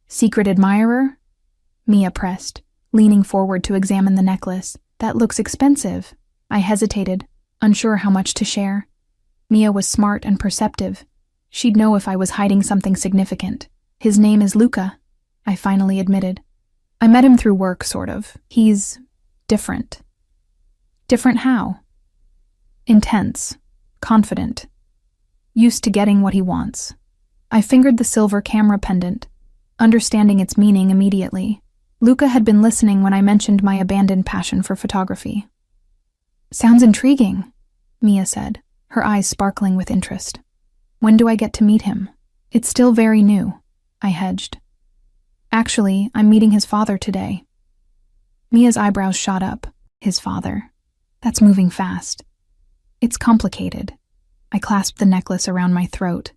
"Secret admirer?" Mia pressed, leaning forward to examine the necklace. "That looks expensive." I hesitated, unsure how much to share. Mia was smart and perceptive. She'd know if I was hiding something significant. "His name is Luca," I finally admitted. "I met him through work, sort of. He's different." "Different how?" "Intense, confident, used to getting what he wants." I fingered the silver camera pendant, understanding its meaning immediately. Luca had been listening when I mentioned my abandoned passion for photography. "Sounds intriguing," Mia said, her eyes sparkling with interest. "When do I get to meet him?" "It's still very new," I hedged. "Actually, I'm meeting his father today." Mia's eyebrows shot up. "His father? That's moving fast." "It's complicated." I clasped the necklace around my throat,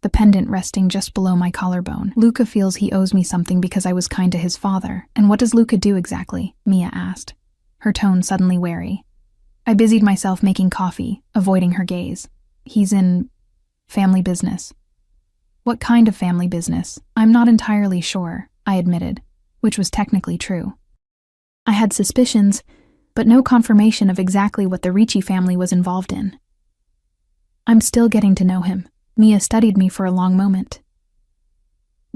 the pendant resting just below my collarbone. "Luca feels he owes me something because I was kind to his father." "And what does Luca do exactly?" Mia asked, her tone suddenly wary. I busied myself making coffee, avoiding her gaze. "He's in family business." "What kind of family business?" "I'm not entirely sure," I admitted, which was technically true. I had suspicions, but no confirmation of exactly what the Ricci family was involved in. "I'm still getting to know him." Mia studied me for a long moment.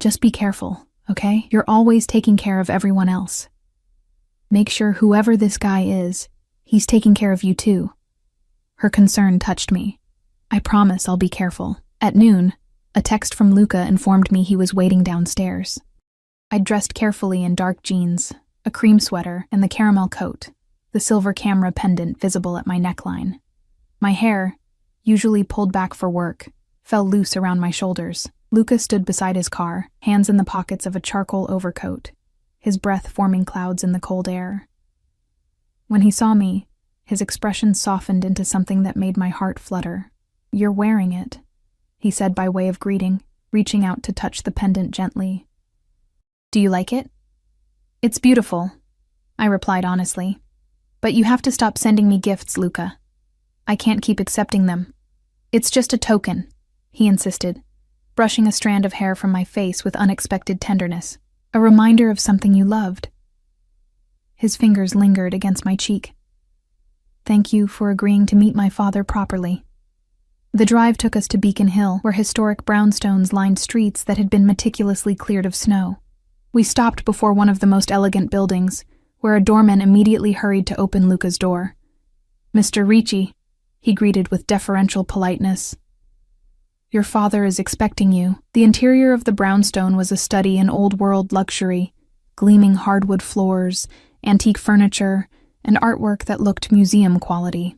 "Just be careful, okay? You're always taking care of everyone else. Make sure whoever this guy is, he's taking care of you too." Her concern touched me. "I promise I'll be careful." At noon, a text from Luca informed me he was waiting downstairs. I'd dressed carefully in dark jeans, a cream sweater, and the caramel coat, the silver camera pendant visible at my neckline. My hair, usually pulled back for work, fell loose around my shoulders. Luca stood beside his car, hands in the pockets of a charcoal overcoat, his breath forming clouds in the cold air. When he saw me, his expression softened into something that made my heart flutter. "You're wearing it," he said by way of greeting, reaching out to touch the pendant gently. "Do you like it?" "It's beautiful," I replied honestly. "But you have to stop sending me gifts, Luca. I can't keep accepting them." "It's just a token," he insisted, brushing a strand of hair from my face with unexpected tenderness. "A reminder of something you loved." His fingers lingered against my cheek. "Thank you for agreeing to meet my father properly." The drive took us to Beacon Hill, where historic brownstones lined streets that had been meticulously cleared of snow. We stopped before one of the most elegant buildings, where a doorman immediately hurried to open Luca's door. "Mr. Ricci," he greeted with deferential politeness. "Your father is expecting you." The interior of the brownstone was a study in old-world luxury, gleaming hardwood floors, antique furniture, and artwork that looked museum quality.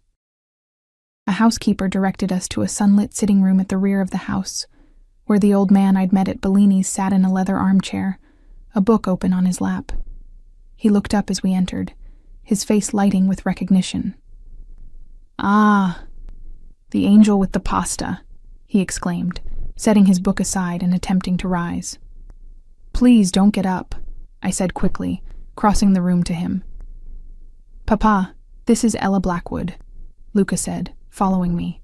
A housekeeper directed us to a sunlit sitting room at the rear of the house, where the old man I'd met at Bellini's sat in a leather armchair, a book open on his lap. He looked up as we entered, his face lighting with recognition. "Ah, the angel with the pasta," he exclaimed, setting his book aside and attempting to rise. "Please don't get up," I said quickly, crossing the room to him. "Papa, this is Ella Blackwood," Luca said, following me.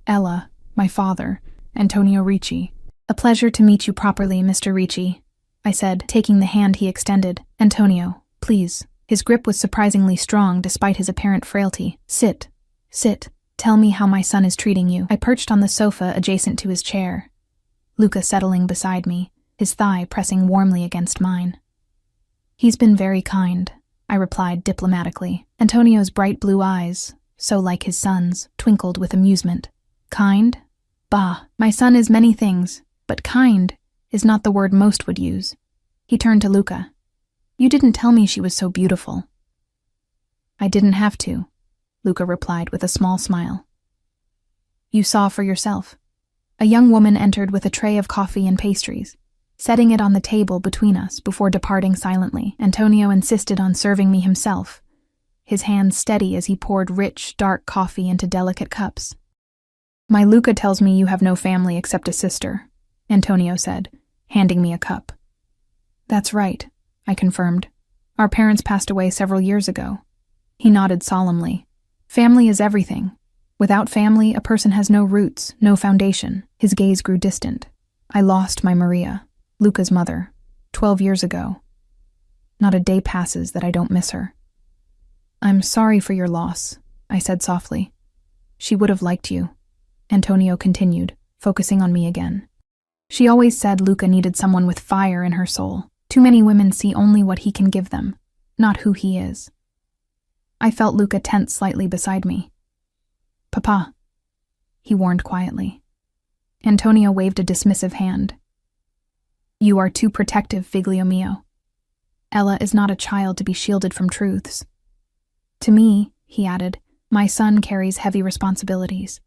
"Ella, my father, Antonio Ricci." "A pleasure to meet you properly, Mr. Ricci," I said, taking the hand he extended. "Antonio, please." His grip was surprisingly strong despite his apparent frailty. Sit. Tell me how my son is treating you." I perched on the sofa adjacent to his chair, Luca settling beside me, his thigh pressing warmly against mine. "He's been very kind," I replied diplomatically. Antonio's bright blue eyes, so like his son's, twinkled with amusement. "Kind? Bah, my son is many things, but kind is not the word most would use." He turned to Luca. "You didn't tell me she was so beautiful." "I didn't have to," Luca replied with a small smile. "You saw for yourself." A young woman entered with a tray of coffee and pastries, setting it on the table between us before departing silently. Antonio insisted on serving me himself, his hands steady as he poured rich, dark coffee into delicate cups. "My Luca tells me you have no family except a sister," Antonio said, handing me a cup. "That's right," I confirmed. "Our parents passed away several years ago." He nodded solemnly. "Family is everything. Without family, a person has no roots, no foundation." His gaze grew distant. "I lost my Maria, Luca's mother, 12 years ago. Not a day passes that I don't miss her." "I'm sorry for your loss," I said softly. "She would have liked you," Antonio continued, focusing on me again. "She always said Luca needed someone with fire in her soul. Too many women see only what he can give them, not who he is." I felt Luca tense slightly beside me. "Papa," he warned quietly. Antonio waved a dismissive hand. "You are too protective, figlio mio. Ella is not a child to be shielded from truths. To me," he added, "my son carries heavy responsibilities.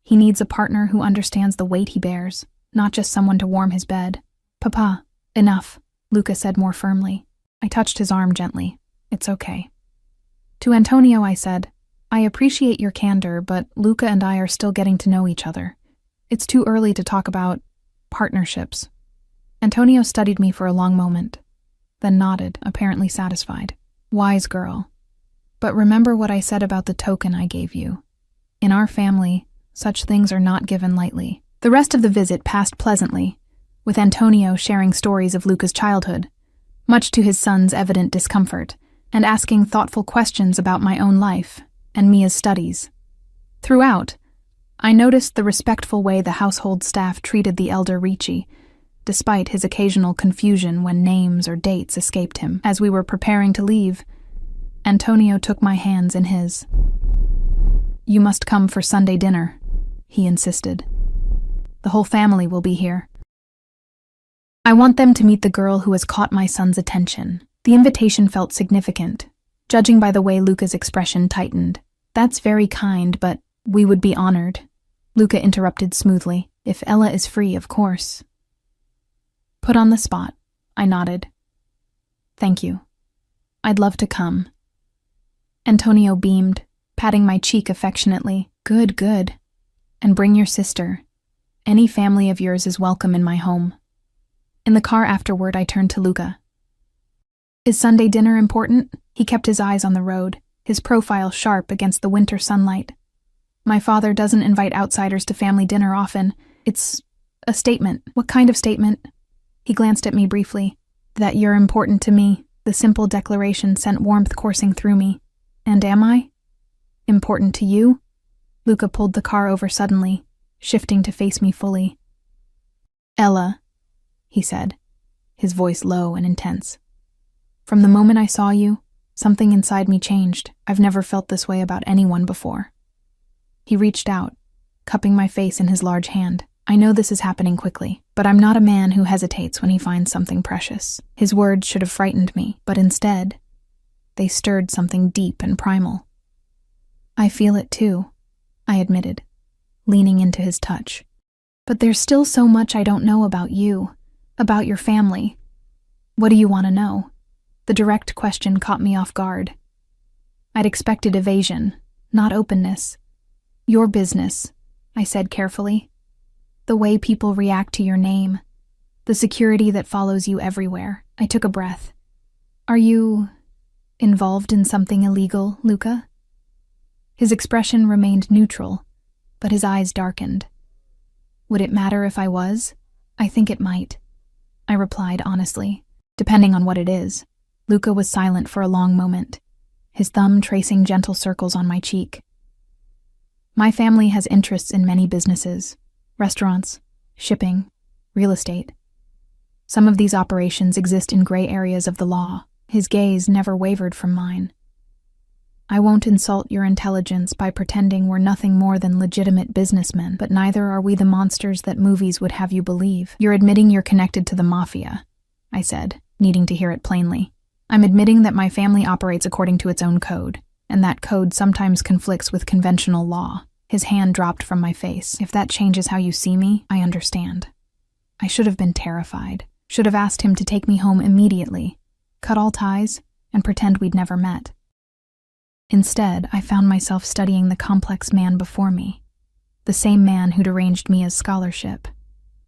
He needs a partner who understands the weight he bears, not just someone to warm his bed." "Papa, enough," Luca said more firmly. I touched his arm gently. "It's okay." To Antonio I said, "I appreciate your candor, but Luca and I are still getting to know each other. It's too early to talk about partnerships." Antonio studied me for a long moment, then nodded, apparently satisfied. "Wise girl. But remember what I said about the token I gave you. In our family, such things are not given lightly." The rest of the visit passed pleasantly, with Antonio sharing stories of Luca's childhood, much to his son's evident discomfort, and asking thoughtful questions about my own life and Mia's studies. Throughout, I noticed the respectful way the household staff treated the elder Ricci, despite his occasional confusion when names or dates escaped him. As we were preparing to leave, Antonio took my hands in his. "You must come for Sunday dinner," he insisted. "The whole family will be here. I want them to meet the girl who has caught my son's attention." The invitation felt significant, judging by the way Luca's expression tightened. "That's very kind, but we would be honored," Luca interrupted smoothly. "If Ella is free, of course." Put on the spot, I nodded. "Thank you. I'd love to come." Antonio beamed, patting my cheek affectionately. Good. And bring your sister. Any family of yours is welcome in my home." In the car afterward, I turned to Luca. "Is Sunday dinner important?" He kept his eyes on the road, his profile sharp against the winter sunlight. "My father doesn't invite outsiders to family dinner often. It's a statement." "What kind of statement?" He glanced at me briefly. "That you're important to me." The simple declaration sent warmth coursing through me. "And am I? Important to you?" Luca pulled the car over suddenly, shifting to face me fully. "Ella," he said, his voice low and intense. "From the moment I saw you, something inside me changed. I've never felt this way about anyone before." He reached out, cupping my face in his large hand. "I know this is happening quickly, but I'm not a man who hesitates when he finds something precious." His words should have frightened me, but instead, they stirred something deep and primal. "I feel it too," I admitted, leaning into his touch. "But there's still so much I don't know about you, about your family. What do you want to know?" The direct question caught me off guard. I'd expected evasion, not openness. "Your business," I said carefully. "The way people react to your name. The security that follows you everywhere." I took a breath. "Are you involved in something illegal, Luca?" His expression remained neutral, but his eyes darkened. "Would it matter if I was?" "I think it might," I replied honestly, "depending on what it is." Luca was silent for a long moment, his thumb tracing gentle circles on my cheek. "My family has interests in many businesses, restaurants, shipping, real estate. Some of these operations exist in gray areas of the law." His gaze never wavered from mine. "I won't insult your intelligence by pretending we're nothing more than legitimate businessmen, but neither are we the monsters that movies would have you believe." "You're admitting you're connected to the mafia," I said, needing to hear it plainly. "I'm admitting that my family operates according to its own code, and that code sometimes conflicts with conventional law." His hand dropped from my face. "If that changes how you see me, I understand." I should have been terrified, should have asked him to take me home immediately, cut all ties, and pretend we'd never met. Instead, I found myself studying the complex man before me, the same man who'd arranged me as scholarship,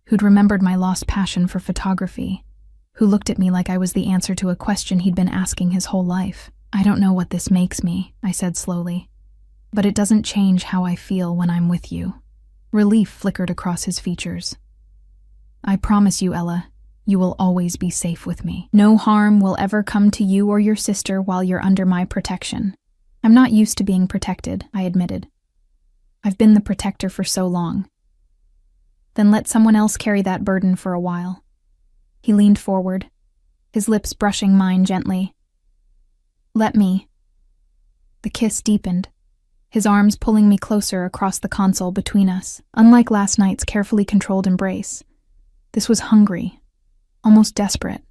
who'd remembered my lost passion for photography, who looked at me like I was the answer to a question he'd been asking his whole life. "I don't know what this makes me," I said slowly, "but it doesn't change how I feel when I'm with you." Relief flickered across his features. "I promise you, Ella, you will always be safe with me. No harm will ever come to you or your sister while you're under my protection." "I'm not used to being protected," I admitted. "I've been the protector for so long." "Then let someone else carry that burden for a while." He leaned forward, his lips brushing mine gently. "Let me." The kiss deepened, his arms pulling me closer across the console between us. Unlike last night's carefully controlled embrace, this was hungry, almost desperate,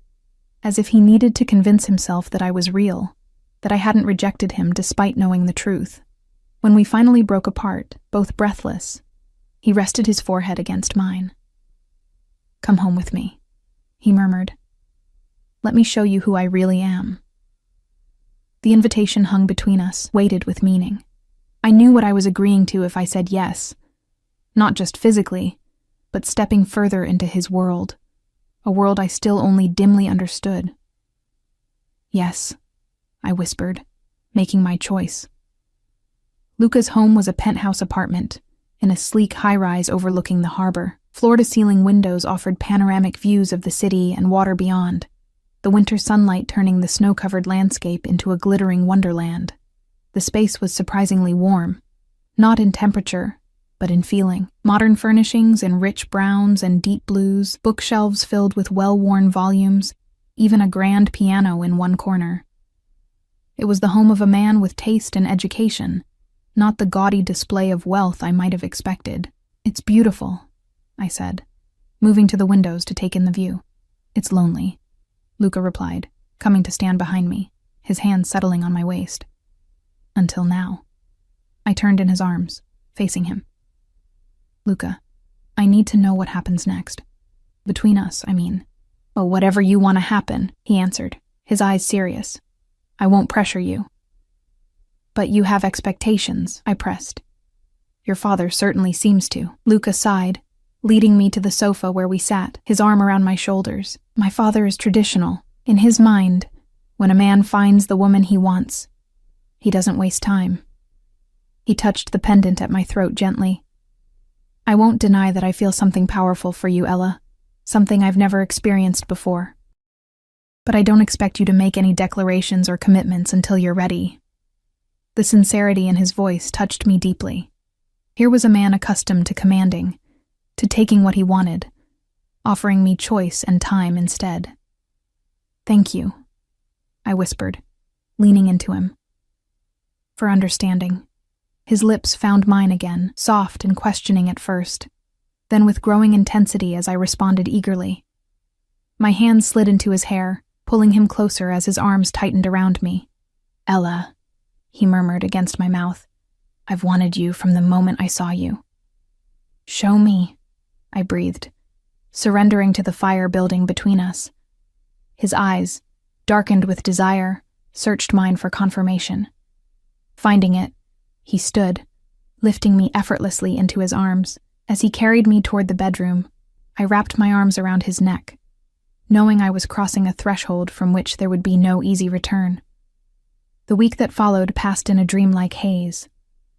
as if he needed to convince himself that I was real, that I hadn't rejected him despite knowing the truth. When we finally broke apart, both breathless, he rested his forehead against mine. "Come home with me," he murmured. "Let me show you who I really am." The invitation hung between us, weighted with meaning. I knew what I was agreeing to if I said yes, not just physically, but stepping further into his world, a world I still only dimly understood. "Yes," I whispered, making my choice. Luca's home was a penthouse apartment, in a sleek high-rise overlooking the harbor. Floor-to-ceiling windows offered panoramic views of the city and water beyond, the winter sunlight turning the snow-covered landscape into a glittering wonderland. The space was surprisingly warm, not in temperature, but in feeling. Modern furnishings in rich browns and deep blues, bookshelves filled with well-worn volumes, even a grand piano in one corner. It was the home of a man with taste and education, not the gaudy display of wealth I might have expected. "It's beautiful," I said, moving to the windows to take in the view. "It's lonely," Luca replied, coming to stand behind me, his hand settling on my waist. "Until now." I turned in his arms, facing him. "Luca, I need to know what happens next. Between us, I mean." "Oh, whatever you want to happen," he answered, his eyes serious. "I won't pressure you." "But you have expectations," I pressed. "Your father certainly seems to." Luca sighed, leading me to the sofa where we sat, his arm around my shoulders. "My father is traditional. In his mind, when a man finds the woman he wants, he doesn't waste time." He touched the pendant at my throat gently. "I won't deny that I feel something powerful for you, Ella, something I've never experienced before. But I don't expect you to make any declarations or commitments until you're ready." The sincerity in his voice touched me deeply. Here was a man accustomed to commanding, to taking what he wanted, offering me choice and time instead. "Thank you," I whispered, leaning into him. "For understanding." His lips found mine again, soft and questioning at first, then with growing intensity as I responded eagerly. My hand slid into his hair, pulling him closer as his arms tightened around me. "Ella," he murmured against my mouth, "I've wanted you from the moment I saw you." "Show me," I breathed, surrendering to the fire building between us. His eyes, darkened with desire, searched mine for confirmation. Finding it, he stood, lifting me effortlessly into his arms. As he carried me toward the bedroom, I wrapped my arms around his neck, knowing I was crossing a threshold from which there would be no easy return. The week that followed passed in a dreamlike haze.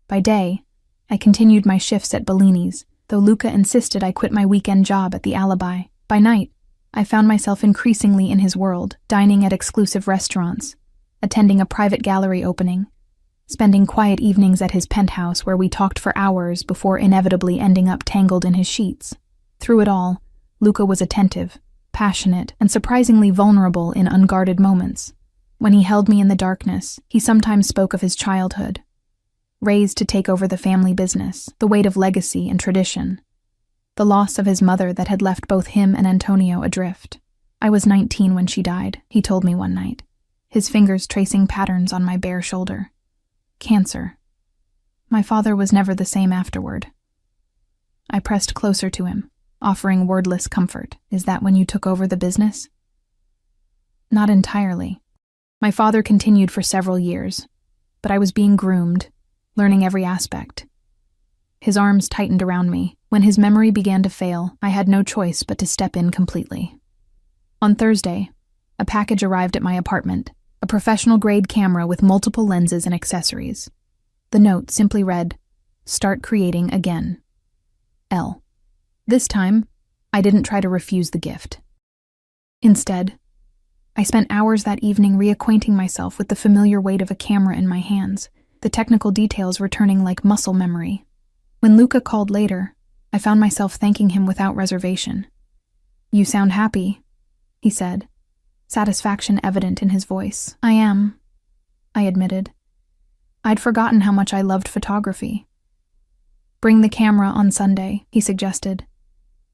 By day, I continued my shifts at Bellini's, though Luca insisted I quit my weekend job at the Alibi. By night, I found myself increasingly in his world, dining at exclusive restaurants, attending a private gallery opening, spending quiet evenings at his penthouse where we talked for hours before inevitably ending up tangled in his sheets. Through it all, Luca was attentive, passionate, and surprisingly vulnerable in unguarded moments. When he held me in the darkness, he sometimes spoke of his childhood, raised to take over the family business, the weight of legacy and tradition, the loss of his mother that had left both him and Antonio adrift. "I was 19 when she died," he told me one night, his fingers tracing patterns on my bare shoulder. "Cancer. My father was never the same afterward." I pressed closer to him, offering wordless comfort. "Is that when you took over the business?" "Not entirely. My father continued for several years, but I was being groomed, learning every aspect." His arms tightened around me. When his memory began to fail, I had no choice but to step in completely. On Thursday, a package arrived at my apartment, a professional-grade camera with multiple lenses and accessories. The note simply read, "Start creating again. L." This time, I didn't try to refuse the gift. Instead, I spent hours that evening reacquainting myself with the familiar weight of a camera in my hands, the technical details returning like muscle memory. When Luca called later, I found myself thanking him without reservation. "You sound happy," he said, satisfaction evident in his voice. "I am," I admitted. I'd forgotten how much I loved photography. "Bring the camera on Sunday," he suggested.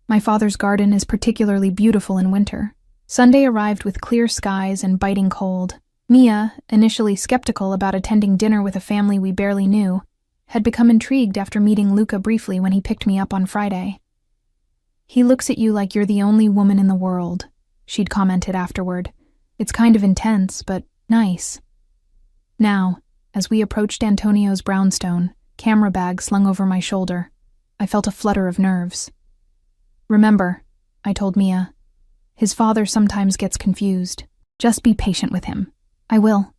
"My father's garden is particularly beautiful in winter." Sunday arrived with clear skies and biting cold. Mia, initially skeptical about attending dinner with a family we barely knew, had become intrigued after meeting Luca briefly when he picked me up on Friday. "He looks at you like you're the only woman in the world," she'd commented afterward. "It's kind of intense, but nice." Now, as we approached Antonio's brownstone, camera bag slung over my shoulder, I felt a flutter of nerves. "Remember," I told Mia, "his father sometimes gets confused. Just be patient with him." "I will,"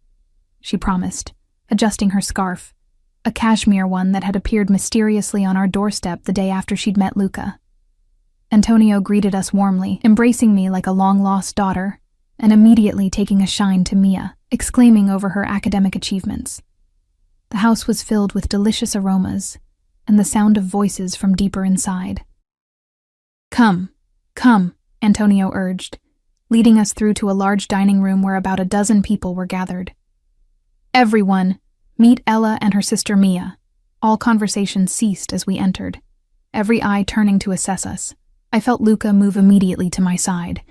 she promised, adjusting her scarf, a cashmere one that had appeared mysteriously on our doorstep the day after she'd met Luca. Antonio greeted us warmly, embracing me like a long-lost daughter, and immediately taking a shine to Mia, exclaiming over her academic achievements. The house was filled with delicious aromas and the sound of voices from deeper inside. Come," Antonio urged, leading us through to a large dining room where about a dozen people were gathered. "Everyone, meet Ella and her sister Mia." All conversation ceased as we entered, every eye turning to assess us. I felt Luca move immediately to my side,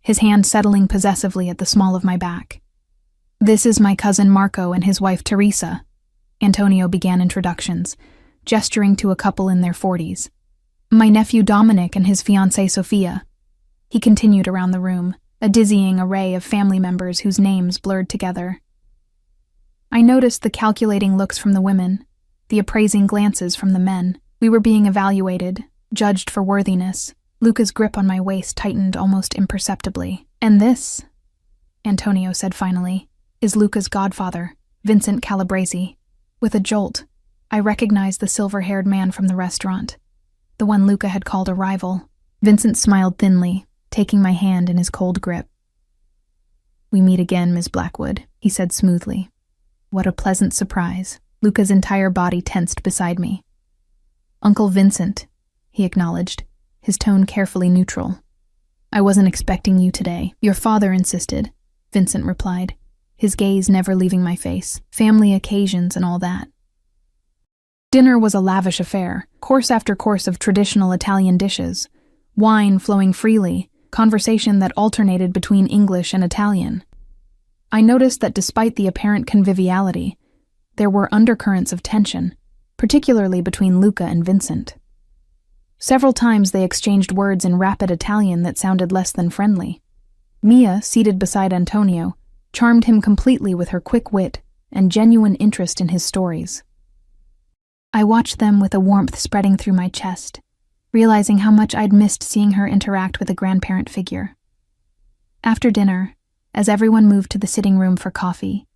his hand settling possessively at the small of my back. "This is my cousin Marco and his wife Teresa," Antonio began introductions, gesturing to a couple in their 40s. "My nephew Dominic and his fiancée Sophia." He continued around the room, a dizzying array of family members whose names blurred together. I noticed the calculating looks from the women, the appraising glances from the men. We were being evaluated, judged for worthiness. Luca's grip on my waist tightened almost imperceptibly. "And this," Antonio said finally, "is Luca's godfather, Vincent Calabresi." With a jolt, I recognized the silver-haired man from the restaurant, the one Luca had called a rival. Vincent smiled thinly, taking my hand in his cold grip. "We meet again, Miss Blackwood," he said smoothly. "What a pleasant surprise." Luca's entire body tensed beside me. Uncle Vincent, he acknowledged, his tone carefully neutral. I wasn't expecting you today. Your father insisted, Vincent replied, his gaze never leaving my face. Family occasions and all that. Dinner was a lavish affair, course after course of traditional Italian dishes, wine flowing freely, conversation that alternated between English and Italian. I noticed that despite the apparent conviviality, there were undercurrents of tension, particularly between Luca and Vincent. Several times they exchanged words in rapid Italian that sounded less than friendly. Mia, seated beside Antonio, charmed him completely with her quick wit and genuine interest in his stories. I watched them with a warmth spreading through my chest, realizing how much I'd missed seeing her interact with a grandparent figure. After dinner, as everyone moved to the sitting room for coffee,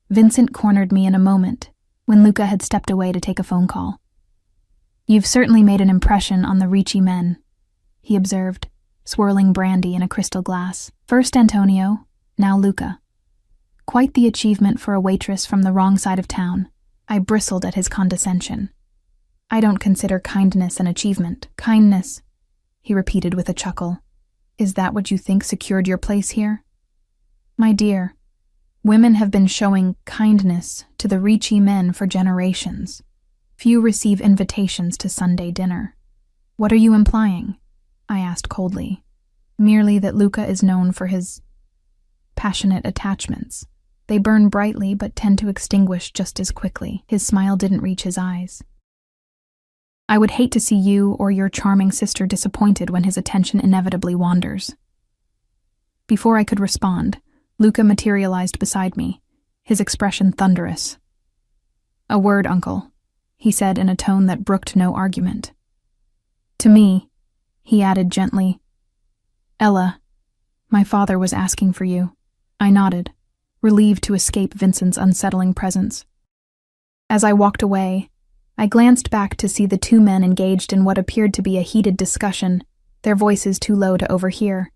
Vincent cornered me in a moment when Luca had stepped away to take a phone call. You've certainly made an impression on the Ricci men, he observed, swirling brandy in a crystal glass. First Antonio, now Luca. Quite the achievement for a waitress from the wrong side of town. I bristled at his condescension. I don't consider kindness an achievement. Kindness, he repeated with a chuckle. Is that what you think secured your place here? My dear, women have been showing kindness to the Ricci men for generations. Few receive invitations to Sunday dinner. What are you implying? I asked coldly. Merely that Luca is known for his passionate attachments. They burn brightly but tend to extinguish just as quickly. His smile didn't reach his eyes. I would hate to see you or your charming sister disappointed when his attention inevitably wanders. Before I could respond, Luca materialized beside me, his expression thunderous. A word, uncle, he said in a tone that brooked no argument. To me, he added gently, Ella, my father was asking for you. I nodded, relieved to escape Vincent's unsettling presence. As I walked away, I glanced back to see the two men engaged in what appeared to be a heated discussion, their voices too low to overhear.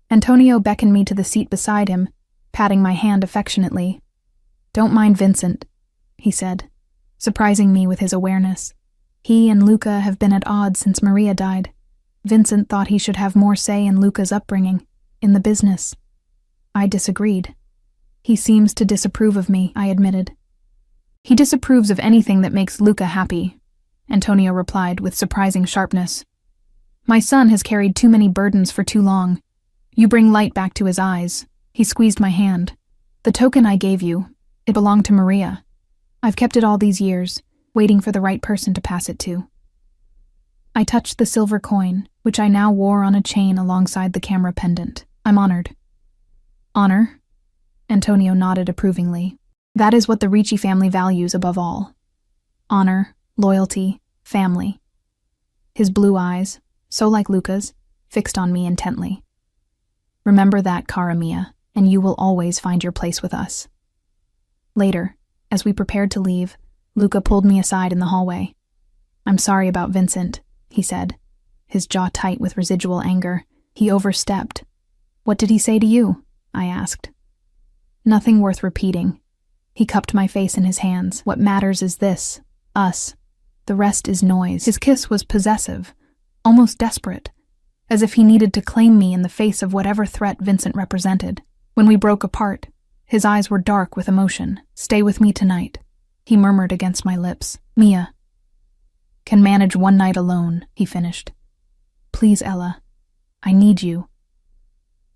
Antonio beckoned me to the seat beside him, patting my hand affectionately. Don't mind Vincent, he said, surprising me with his awareness. He and Luca have been at odds since Maria died. Vincent thought he should have more say in Luca's upbringing, in the business. I disagreed. He seems to disapprove of me, I admitted. He disapproves of anything that makes Luca happy, Antonio replied with surprising sharpness. My son has carried too many burdens for too long. You bring light back to his eyes. He squeezed my hand. The token I gave you, it belonged to Maria. I've kept it all these years, waiting for the right person to pass it to. I touched the silver coin, which I now wore on a chain alongside the camera pendant. I'm honored. Honor? Antonio nodded approvingly. That is what the Ricci family values above all. Honor, loyalty, family. His blue eyes, so like Luca's, fixed on me intently. Remember that, cara mia, and you will always find your place with us. Later, as we prepared to leave, Luca pulled me aside in the hallway. I'm sorry about Vincent, he said, his jaw tight with residual anger. He overstepped. What did he say to you? I asked. Nothing worth repeating. He cupped my face in his hands. What matters is this, us. The rest is noise. His kiss was possessive, almost desperate, as if he needed to claim me in the face of whatever threat Vincent represented. When we broke apart, his eyes were dark with emotion. Stay with me tonight, he murmured against my lips. Mia can manage one night alone, he finished. Please, Ella, I need you.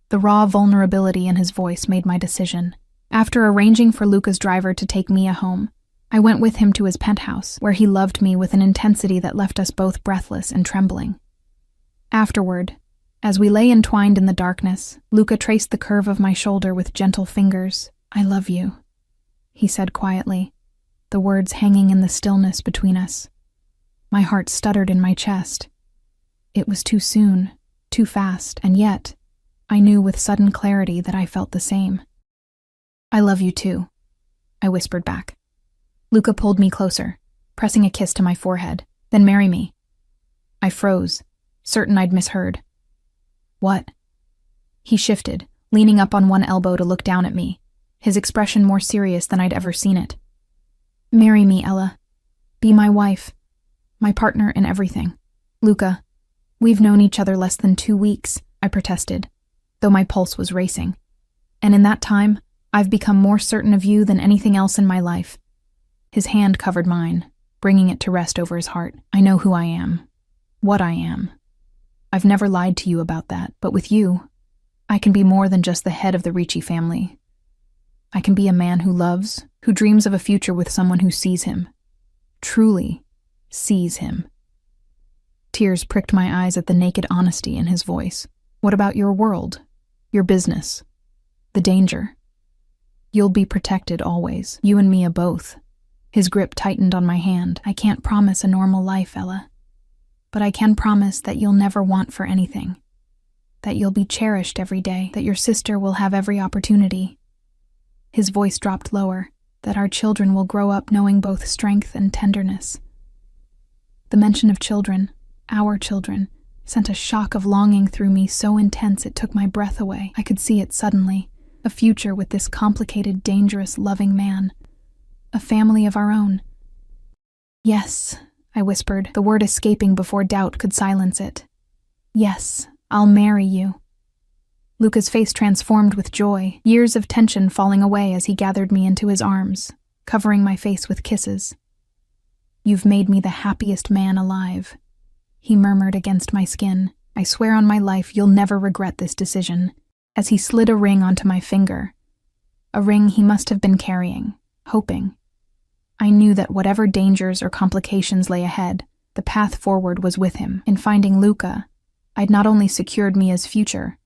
The raw vulnerability in his voice made my decision. After arranging for Luca's driver to take Mia home, I went with him to his penthouse, where he loved me with an intensity that left us both breathless and trembling. Afterward, as we lay entwined in the darkness, Luca traced the curve of my shoulder with gentle fingers. I love you, he said quietly, the words hanging in the stillness between us. My heart stuttered in my chest. It was too soon, too fast, and yet, I knew with sudden clarity that I felt the same. I love you too, I whispered back. Luca pulled me closer, pressing a kiss to my forehead. Then marry me. I froze, certain I'd misheard. What? He shifted, leaning up on one elbow to look down at me, his expression more serious than I'd ever seen it. Marry me, Ella. Be my wife. my partner in everything. Luca, we've known each other less than 2 weeks, I protested, though my pulse was racing. And in that time, I've become more certain of you than anything else in my life. His hand covered mine, bringing it to rest over his heart. I know who I am, what I am. I've never lied to you about that, but with you, I can be more than just the head of the Ricci family. I can be a man who loves, who dreams of a future with someone who sees him. Truly sees him. Tears pricked my eyes at the naked honesty in his voice. What about your world? Your business? The danger? You'll be protected always, you and Mia both. His grip tightened on my hand. I can't promise a normal life, Ella. But I can promise that you'll never want for anything. That you'll be cherished every day, that your sister will have every opportunity. His voice dropped lower, that our children will grow up knowing both strength and tenderness. The mention of children, our children, sent a shock of longing through me so intense it took my breath away. I could see it suddenly, a future with this complicated, dangerous, loving man. A family of our own. Yes, I whispered, the word escaping before doubt could silence it. Yes, I'll marry you. Luca's face transformed with joy, years of tension falling away as he gathered me into his arms, covering my face with kisses. You've made me the happiest man alive, he murmured against my skin. I swear on my life you'll never regret this decision, as he slid a ring onto my finger. A ring he must have been carrying, hoping. I knew that whatever dangers or complications lay ahead, the path forward was with him. In finding Luca, I'd not only secured Mia's future,